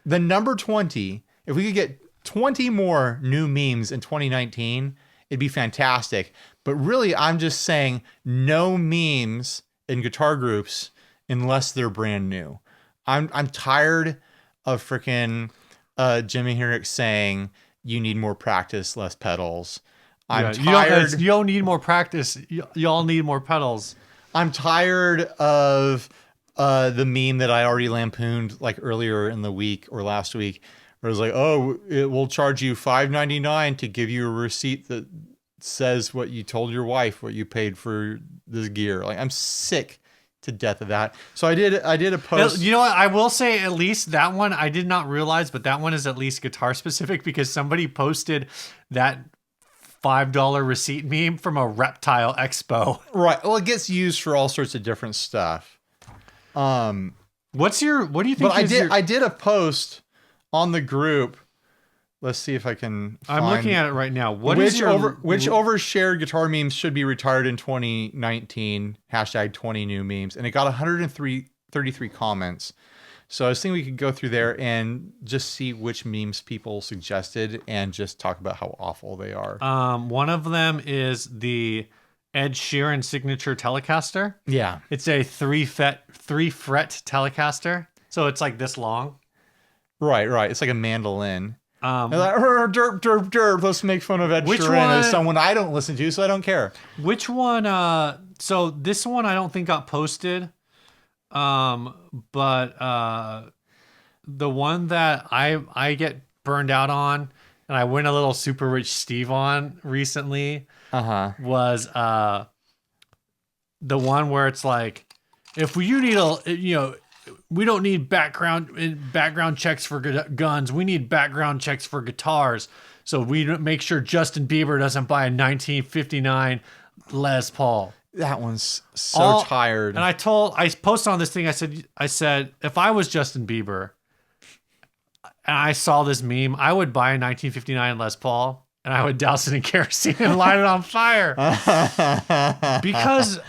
The number 20. If we could get 20 more new memes in 2019, it'd be fantastic. But really, I'm just saying no memes in guitar groups unless they're brand new. I'm tired of freaking Jimi Hendrix saying you need more practice, less pedals. I'm tired. You don't need more practice. Y'all need more pedals. I'm tired of the meme that I already lampooned like earlier in the week or last week, where it was like, oh, it will charge you $5.99 to give you a receipt that says what you told your wife, what you paid for this gear. Like, I'm sick to death of that. So I did a post. You know what? I will say at least that one I did not realize, but that one is at least guitar specific because somebody posted that $5 receipt meme from a reptile expo. Right. Well, it gets used for all sorts of different stuff. What do you think? But I did a post on the group. Let's see if I can I'm looking at it right now. Which overshared guitar memes should be retired in 2019? Hashtag 20 new memes. And it got 133 comments. So I was thinking we could go through there and just see which memes people suggested and just talk about how awful they are. One of them is the Ed Sheeran signature Telecaster. Yeah. It's a three fret Telecaster. So it's like this long. Right. It's like a mandolin. Like, derp, derp, derp. Let's make fun of Ed Sheeran as someone I don't listen to, so I don't care. Which one? So this one I don't think got posted. But the one that I get burned out on, and I went a little Super Rich Steve on recently, was the one where it's like, if you need we don't need background checks for guns. We need background checks for guitars. So we make sure Justin Bieber doesn't buy a 1959 Les Paul. That one's so tired. And I posted on this thing. I said, if I was Justin Bieber and I saw this meme, I would buy a 1959 Les Paul and I would douse it in kerosene and light it on fire. Because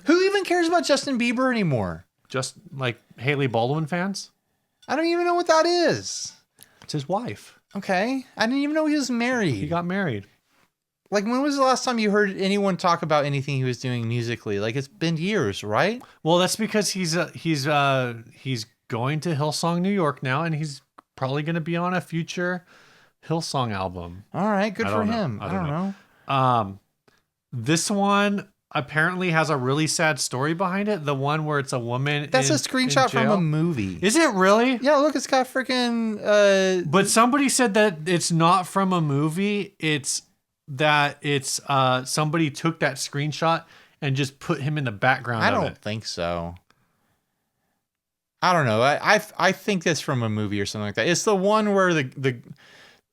who even cares about Justin Bieber anymore? Just like Haley Baldwin fans? I don't even know what that is. It's his wife. Okay. I didn't even know he was married. He got married. Like, when was the last time you heard anyone talk about anything he was doing musically? Like, it's been years, right? Well, that's because he's going to Hillsong New York now, and he's probably going to be on a future Hillsong album. All right, good for him. I don't know. This one apparently has a really sad story behind it. The one where it's a woman. That's a screenshot from a movie. Is it really? Yeah, look, it's got freaking. But somebody said that it's not from a movie. It's somebody took that screenshot and just put him in the background. I don't think so. I don't know. I think that's from a movie or something like that. It's the one where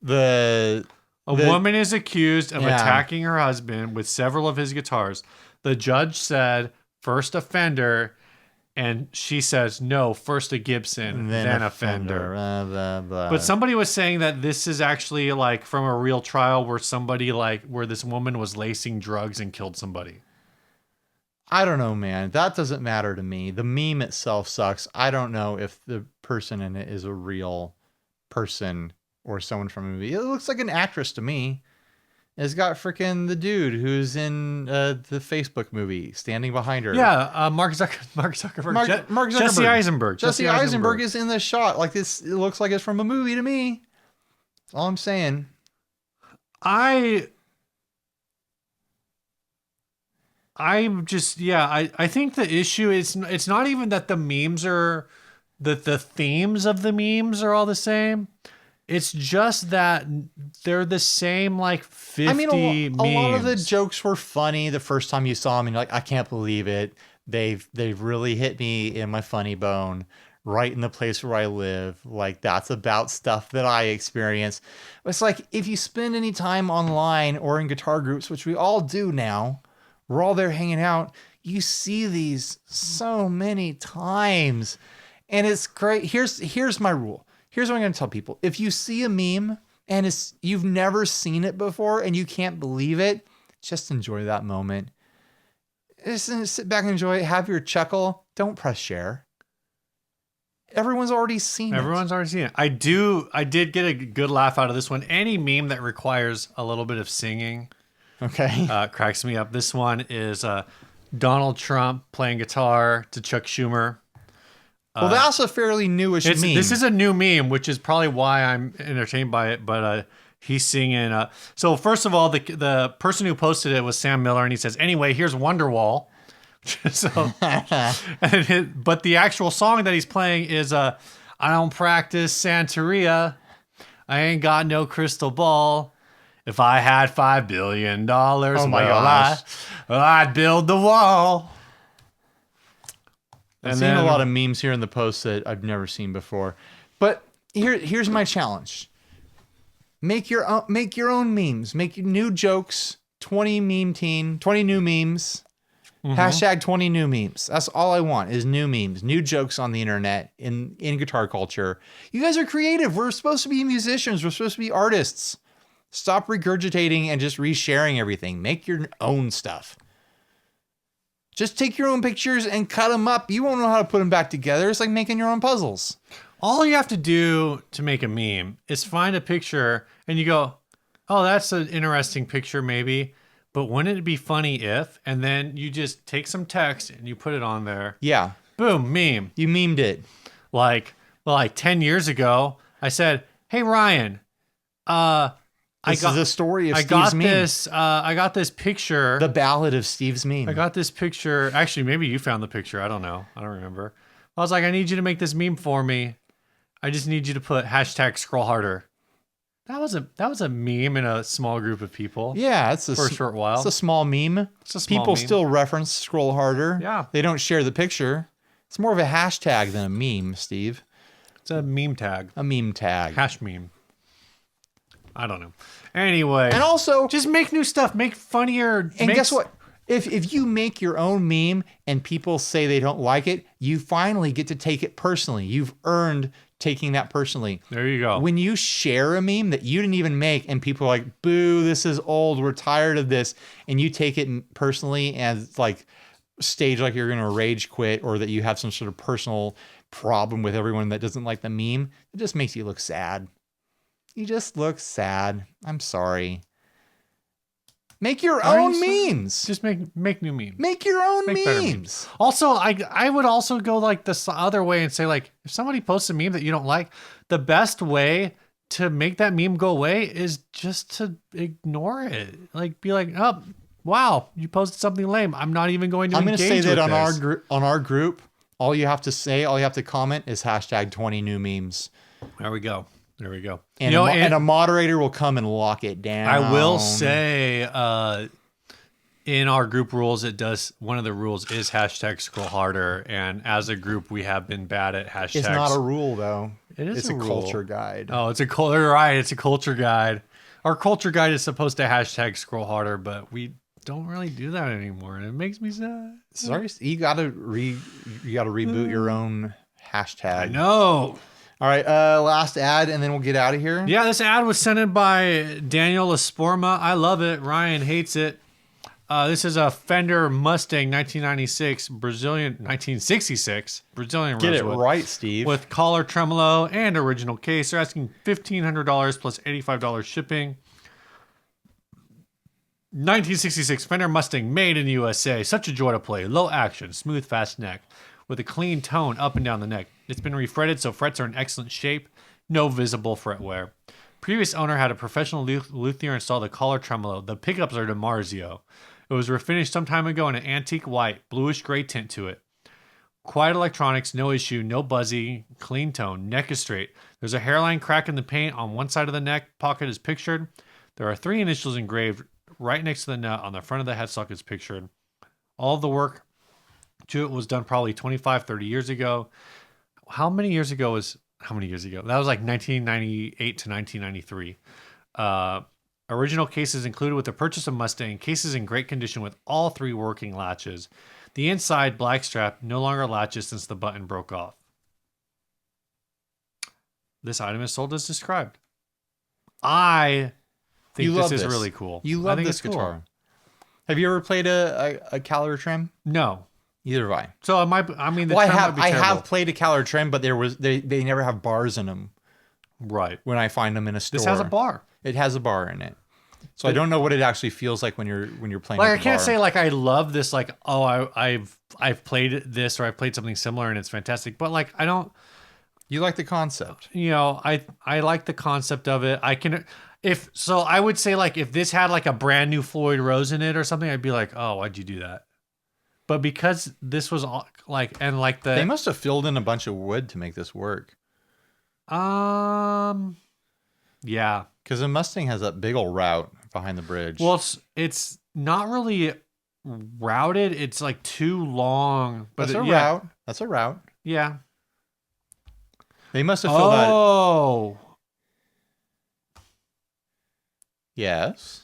the woman is accused of attacking her husband with several of his guitars. The judge said first offender, And she says, no, first a Gibson, then a Fender. Blah, blah, blah. But somebody was saying that this is actually like from a real trial where this woman was lacing drugs and killed somebody. I don't know, man. That doesn't matter to me. The meme itself sucks. I don't know if the person in it is a real person or someone from a movie. It looks like an actress to me. It's got freaking the dude who's in the Facebook movie standing behind her. Yeah, Mark Zuckerberg. Mark Zuckerberg. Jesse Eisenberg. Jesse Eisenberg is in this shot. Like this, it looks like it's from a movie to me. That's all I'm saying. I think the issue is it's not even that the memes are the themes of the memes are all the same. It's just that they're the same like 50 memes. A lot of the memes. jokes were funny the first time you saw them, and you're like, I can't believe it. They've really hit me in my funny bone, right in the place where I live. Like that's about stuff that I experience. It's like if you spend any time online or in guitar groups, which we all do now, we're all there hanging out. You see these so many times, and it's great. Here's my rule. Here's what I'm going to tell people. If you see a meme and you've never seen it before and you can't believe it, just enjoy that moment. Just sit back and enjoy it. Have your chuckle. Don't press share. Everyone's already seen it. I did get a good laugh out of this one. Any meme that requires a little bit of singing, okay, cracks me up. This one is Donald Trump playing guitar to Chuck Schumer. Well, that's a fairly newish meme. This is a new meme, which is probably why I'm entertained by it. But he's singing. So first of all, the person who posted it was Sam Miller, and he says, "Anyway, here's Wonderwall." But the actual song that he's playing is "I don't practice Santeria. I ain't got no crystal ball. If I had $5 billion, I'd build the wall." I've seen a lot of memes here in the post that I've never seen before. But here's my challenge. Make your own memes. Make new jokes. 20 new memes. Hashtag 20 new memes. That's all I want is new memes, new jokes on the internet in guitar culture. You guys are creative. We're supposed to be musicians. We're supposed to be artists. Stop regurgitating and just resharing everything. Make your own stuff. Just take your own pictures and cut them up. You won't know how to put them back together. It's like making your own puzzles. All you have to do to make a meme is find a picture and you go, oh, that's an interesting picture maybe, but wouldn't it be funny if? And then you just take some text and you put it on there. Yeah. Boom, meme. You memed it. Like 10 years ago, I said, hey, Ryan, This is a story of Steve's meme. I got this picture. The ballad of Steve's meme. I got this picture. Actually, maybe you found the picture. I don't know. I don't remember. I was like, I need you to make this meme for me. I just need you to put hashtag scroll harder. That was a meme in a small group of people. Yeah, for a short while. It's a small meme. People still reference scroll harder. Yeah. They don't share the picture. It's more of a hashtag than a meme, Steve. It's a meme tag. A meme tag. Hash meme. I don't know. Anyway. And also, just make new stuff. Make funnier. And guess what? If you make your own meme and people say they don't like it, you finally get to take it personally. You've earned taking that personally. There you go. When you share a meme that you didn't even make and people are like, boo, this is old, we're tired of this, and you take it personally and like stage like you're going to rage quit or that you have some sort of personal problem with everyone that doesn't like the meme, it just makes you look sad. You just look sad. I'm sorry. Make your own memes. Just make new memes. Make your own memes. Also, I would also go like this other way and say, like, if somebody posts a meme that you don't like, the best way to make that meme go away is just to ignore it. Like, be like, oh, wow, you posted something lame. I'm not even going to engage with this. I'm going to say that on our group, all you have to comment is hashtag 20 new memes. There we go. And, and a moderator will come and lock it down. I will say, in our group rules, one of the rules is hashtag scroll harder. And as a group, we have been bad at hashtags. It's not a rule, though. It's a rule. Culture guide. Oh, you're right. It's a culture guide. Our culture guide is supposed to hashtag scroll harder, but we don't really do that anymore, and it makes me sad. Sorry, you gotta reboot your own hashtag. I know. All right, last ad, and then we'll get out of here. Yeah, this ad was sent in by Daniel Esporma. I love it. Ryan hates it. This is a Fender Mustang 1966 Brazilian Get it rosewood right, Steve. with collar tremolo and original case. They're asking $1,500 plus $85 shipping. 1966 Fender Mustang, made in the USA. Such a joy to play. Low action, smooth, fast neck with a clean tone up and down the neck. It's been refretted, so frets are in excellent shape. No visible fret wear. Previous owner had a professional luthier install the collar tremolo. The pickups are DiMarzio. It was refinished some time ago in an antique white, bluish gray tint to it. Quiet electronics, no issue, no buzzy, clean tone. Neck is straight. There's a hairline crack in the paint on one side of the neck. Pocket is pictured. There are 3 initials engraved right next to the nut on the front of the headstock is pictured. All of the work to it was done probably 25, 30 years ago. How many years ago? That was like 1998 to 1993. Original cases included with the purchase of Mustang. Cases in great condition with all 3 working latches. The inside black strap no longer latches since the button broke off. This item is sold as described. I think this is really cool. You love this guitar. Cool. Have you ever played a Calor trim? No. Either have I. So I have played a Calor trim, but they never have bars in them. Right. When I find them in a store. This has a bar. It has a bar in it. So I don't know what it actually feels like when you're playing. Like I can't say like I love this, like, oh, I've played this or I've played something similar and it's fantastic. But like I don't. You like the concept. You know, I like the concept of it. I would say like if this had like a brand new Floyd Rose in it or something, I'd be like, oh, why'd you do that? But because this was they must have filled in a bunch of wood to make this work. Yeah. Because the Mustang has that big old route behind the bridge. Well, it's not really routed. It's like too long. But That's a route. That's a route. Yeah. They must have filled that. Oh. Yes.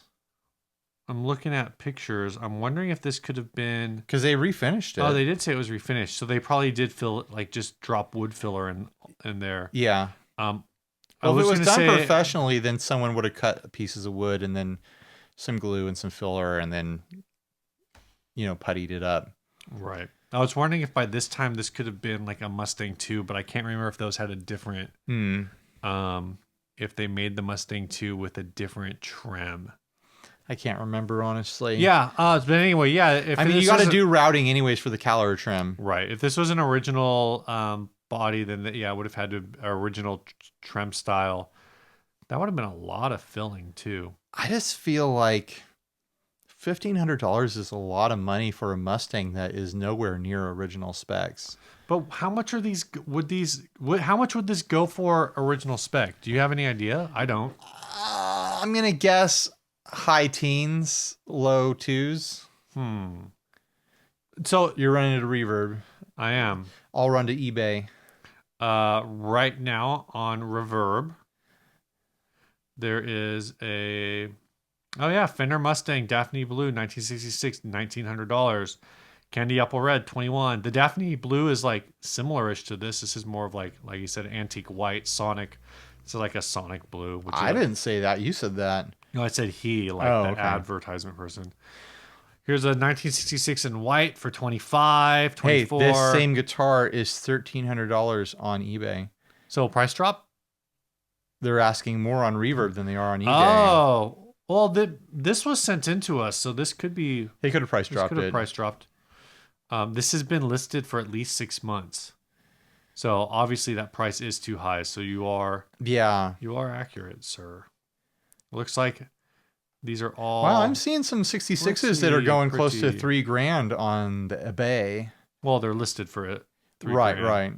I'm looking at pictures. I'm wondering if this could have been... Because they refinished it. Oh, they did say it was refinished. So they probably did fill, like, just drop wood filler in there. Yeah. Well, if it was done professionally, then someone would have cut pieces of wood and then some glue and some filler and then, puttied it up. Right. I was wondering if by this time this could have been like a Mustang 2, but I can't remember if those had a different... if they made the Mustang 2 with a different trim. I can't remember, honestly. Yeah. But anyway, yeah. You got to do routing anyways for the Calor trim. Right. If this was an original body, then it would have had original trim style. That would have been a lot of filling too. I just feel like $1,500 is a lot of money for a Mustang that is nowhere near original specs. But how much are these? How much would this go for original spec? Do you have any idea? I don't. I'm gonna guess high teens, low 2s. So you're running to Reverb. I am. I'll run to eBay. Right now on Reverb, there is a Fender Mustang Daphne Blue 1966, $1,900. Candy Apple Red 21. The Daphne Blue is like similar-ish to this. This is more of like you said, antique white Sonic. It's like a Sonic blue. I didn't say that. You said that. No, I said advertisement person. Here's a 1966 in white for 25, 24. Hey, this same guitar is $1,300 on eBay. So price drop? They're asking more on Reverb than they are on eBay. Oh, well, this was sent in to us, so this could be. They could have price dropped. This has been listed for at least 6 months, so obviously that price is too high. So you are accurate, sir. Looks like these are all. Wow, I'm seeing some 66s that are going close to $3,000 on the eBay. Well, they're listed for it. Right.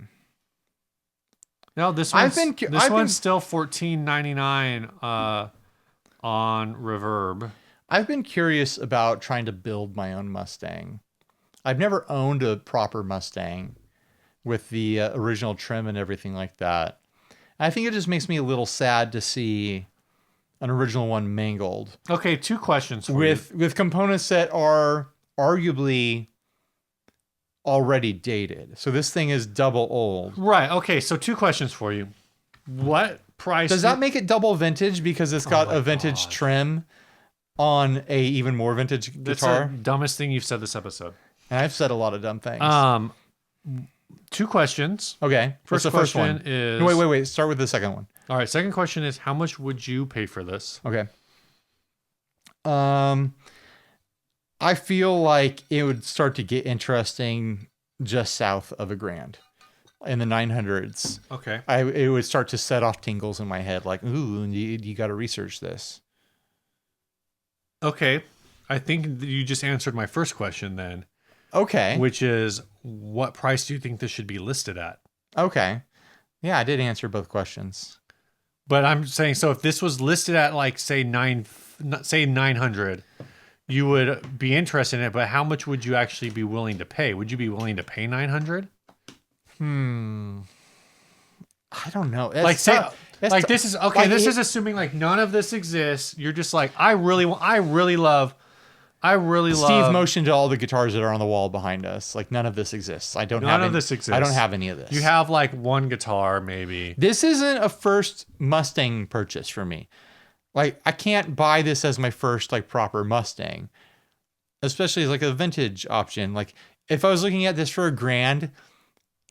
No, this one's still $14.99 on Reverb. I've been curious about trying to build my own Mustang. I've never owned a proper Mustang with the original trim and everything like that. I think it just makes me a little sad to see an original one mangled. Okay, two questions for you. With components that are arguably already dated. So this thing is double old. Right. Okay, so two questions for you. What price Does that make it double vintage because it's got a vintage trim on a even more vintage That's guitar? the dumbest thing you've said this episode. And I've said a lot of dumb things. Two questions. Okay. What's the first one? Is No, wait. Start with the second one. all right. Second question is, how much would you pay for this? Okay. I feel like it would start to get interesting just south of $1,000 in the 900s. Okay. It would start to set off tingles in my head, like, ooh, you got to research this. Okay. I think you just answered my first question then. Okay. Which is, what price do you think this should be listed at? Okay. Yeah, I did answer both questions. But I'm saying, so if this was listed at like say 900, you would be interested in it. But how much would you actually be willing to pay? Would you be willing to pay 900? I don't know. Like say, like this is okay. Like this is assuming like none of this exists. You're just like, I really love. Steve motioned to all the guitars that are on the wall behind us. Like none of this exists. I don't have this exists. I don't have any of this. You have like one guitar, maybe. This isn't a first Mustang purchase for me. Like I can't buy this as my first like proper Mustang, especially as like a vintage option. Like if I was looking at this for $1,000,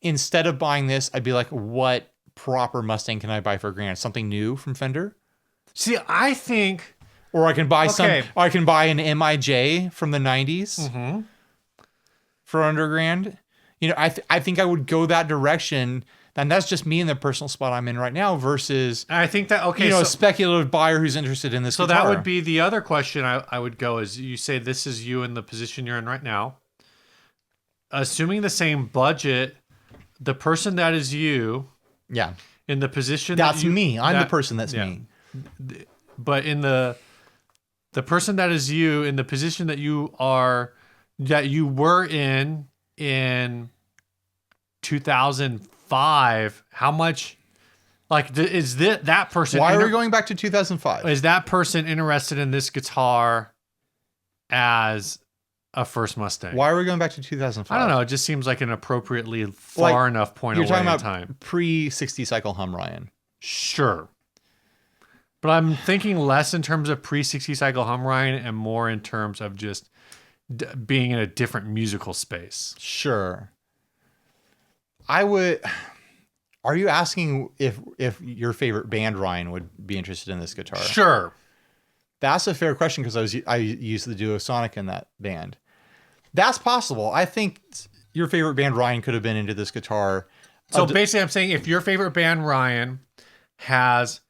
instead of buying this, I'd be like, what proper Mustang can I buy for $1,000? Something new from Fender? See, I think. Or I can buy I can buy an MIJ from the 90s for under $1,000. You know, I think I would go that direction. And that's just me in the personal spot I'm in right now versus I think that a speculative buyer who's interested in this so guitar. That would be the other question I would go is you say this is you in the position you're in right now. Assuming the same budget, the person that is you in the position that's me. I'm the person that's me. But in the person that is you in the position that you were in 2005, how much, like, is that person? Why are we going back to 2005? Is that person interested in this guitar as a first Mustang? Why are we going back to 2005? I don't know. It just seems like an appropriately far enough point away in time. You're talking about pre-60 cycle hum Ryan. Sure. But I'm thinking less in terms of pre-60 cycle hum Ryan and more in terms of just being in a different musical space. Sure. Are you asking if your favorite band Ryan would be interested in this guitar? Sure. That's a fair question because I used the Duosonic in that band. That's possible. I think your favorite band Ryan could have been into this guitar. So basically I'm saying if your favorite band Ryan has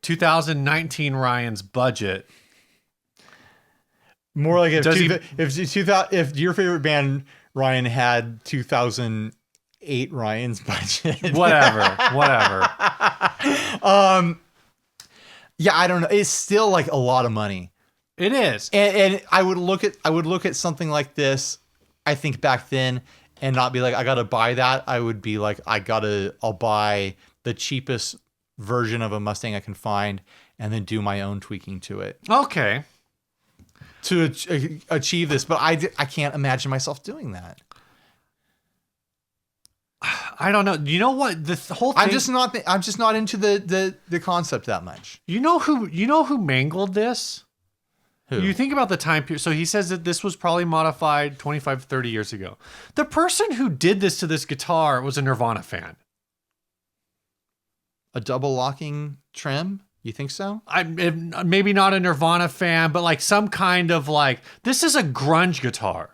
2019 Ryan's budget, more like if your favorite band Ryan had 2008 Ryan's budget. whatever. Yeah, I don't know. It's still like a lot of money. It is. And I would look at something like this, I think back then, and not be like, I gotta buy that. I would be like, I'll buy the cheapest version of a Mustang I can find and then do my own tweaking to it. Okay. To achieve this, but I can't imagine myself doing that. I don't know. You know what? The whole thing, I'm just not into the concept that much. You know who mangled this? Who? You think about the time period. So he says that this was probably modified 25, 30 years ago. The person who did this to this guitar was a Nirvana fan. A double locking trim? You think so? Maybe not a Nirvana fan, but like some kind of like, this is a grunge guitar.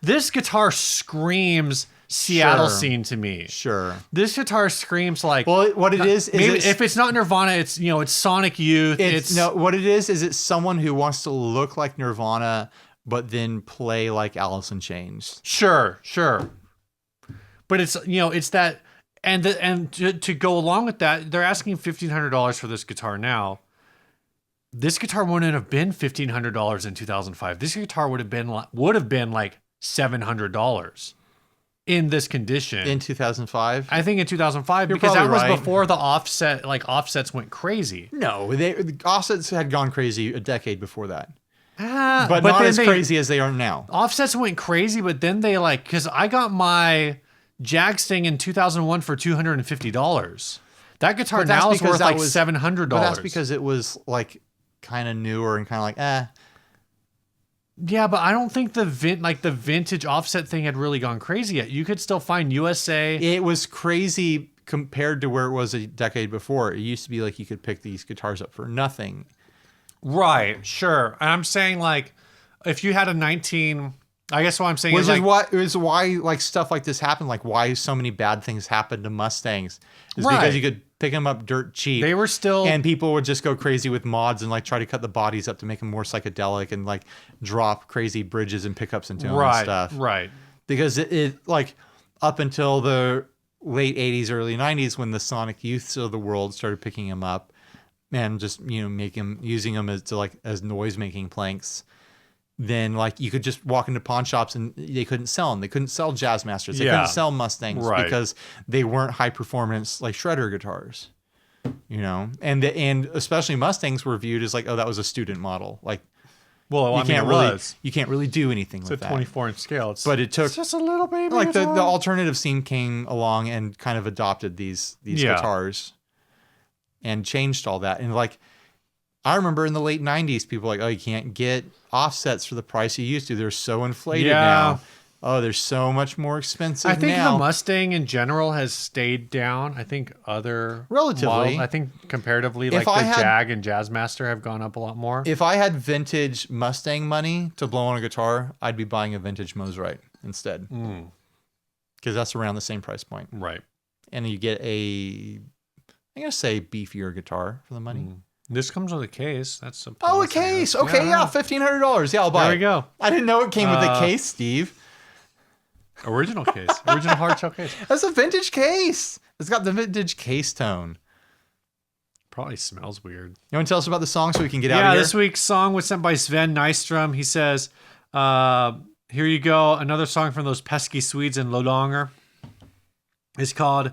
This guitar screams Seattle scene to me. Sure. This guitar screams like, well, what it is maybe if it's not Nirvana, it's Sonic Youth. What it is it's someone who wants to look like Nirvana, but then play like Alice in Chains. Sure. But it's that. And to go along with that, they're asking $1,500 for this guitar now. This guitar wouldn't have been $1,500 in 2005. This guitar would have been like $700. in this condition. In 2005? I think in 2005, You're because that probably was right. before the offsets went crazy. No, the offsets had gone crazy a decade before that. But not then as crazy as they are now. Offsets went crazy, but then they because I got my Jag Sting in 2001 for $250. That guitar now is worth like $700. But that's because it was like kind of newer and kind of like, Yeah, but I don't think the vintage offset thing had really gone crazy yet. You could still find USA. It was crazy compared to where it was a decade before. It used to be like you could pick these guitars up for nothing. Right, sure. And I'm saying like if you had a 19, I guess what I'm saying Which is like, is why like stuff like this happened. Like why so many bad things happened to Mustangs is Right. because you could pick them up dirt cheap. they were still And people would just go crazy with mods and like try to cut the bodies up to make them more psychedelic and like drop crazy bridges and pickups into them and stuff. Right. Because it like up until the late 80s, early 90s when the Sonic Youths of the world started picking them up and just, using them as noise making planks. Then like you could just walk into pawn shops and they couldn't sell them. They couldn't sell Jazzmasters. They couldn't sell Mustangs because they weren't high performance like shredder guitars, and especially Mustangs were viewed as like, oh, that was a student model. Like, Well, you can't really do anything it's with a that. 24-inch scale. But it's just a little baby. like the alternative scene came along and kind of adopted these guitars and changed all that. And like, I remember in the late 90s, people were like, oh, you can't get offsets for the price you used to. They're so inflated now. Oh, they're so much more expensive I think now. the Mustang in general has stayed down. I think other Relatively. models, I think comparatively, like Jag and Jazzmaster have gone up a lot more. If I had vintage Mustang money to blow on a guitar, I'd be buying a vintage Mosrite instead. Because that's around the same price point. Right. And you get I'm going to say beefier guitar for the money. This comes with a case. That's a Oh, a case. Okay, yeah, $1,500. Yeah, I'll buy it. There we go. I didn't know it came with a case, Steve. Original case. Original hard shell case. That's a vintage case. It's got the vintage case tone. Probably smells weird. You want to tell us about the song so we can get out of Yeah, here? this week's song was sent by Sven Nystrom. He says, here you go. Another song from those pesky Swedes in Lodanger. It's called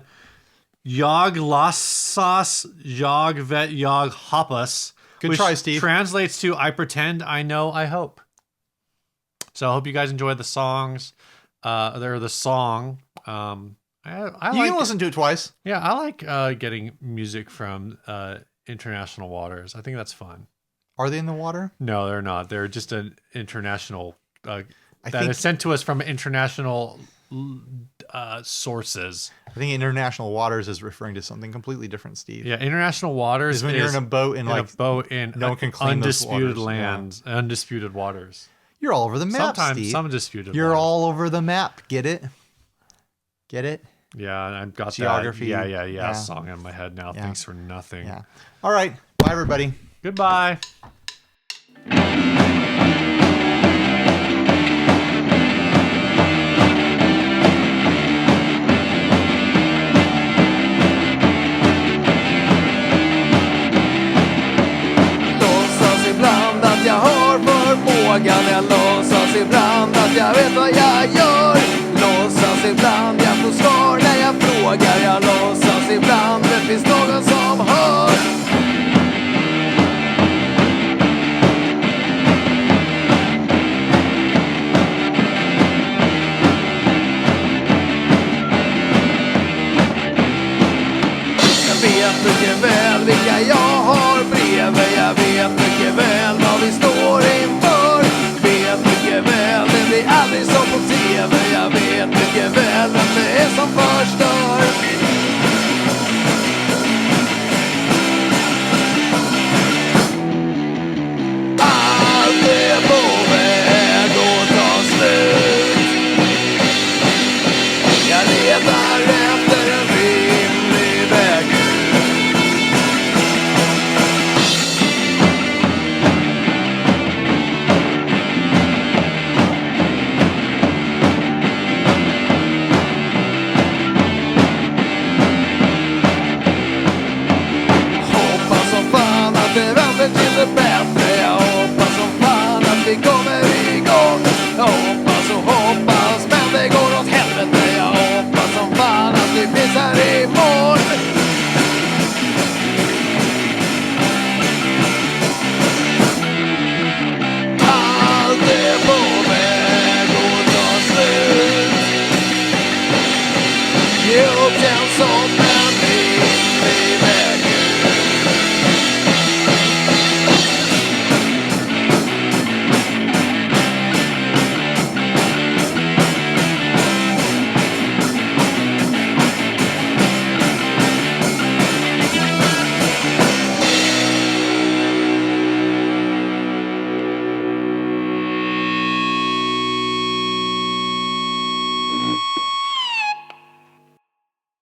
Jag Lassas, Jag Vet, Jag Hoppas. Good try, Steve. Translates to I pretend, I know, I hope. So I hope you guys enjoyed the songs. They're the song. You can listen to it twice. Yeah, I like getting music from international waters. I think that's fun. Are they in the water? No, they're not. They're just an international that is sent to us from international sources. I think international waters is referring to something completely different, Steve. Yeah, international waters is when you're in a boat in a boat in no one can claim undisputed those waters. lands, undisputed waters. You're all over the map, Sometimes Steve. some disputed. You're waters. all over the map. Get it? Get it? Yeah, I've got Geography. that. Yeah. Yeah. Song in my head now. Yeah. Thanks for nothing. Yeah. All right. Bye, everybody. Goodbye. Ibland att jag har förmågan. Jag låtsas ibland att jag vet vad jag gör. Låtsas ibland jag får svar när jag frågar. Jag låtsas ibland det finns någon som hör. Jag vet mycket väl vilka jag har bredvid. Jag vet mycket väl vad vi står inför. Vet mycket väl, det blir aldrig som på TV. Ge upp, känns som en ny väg.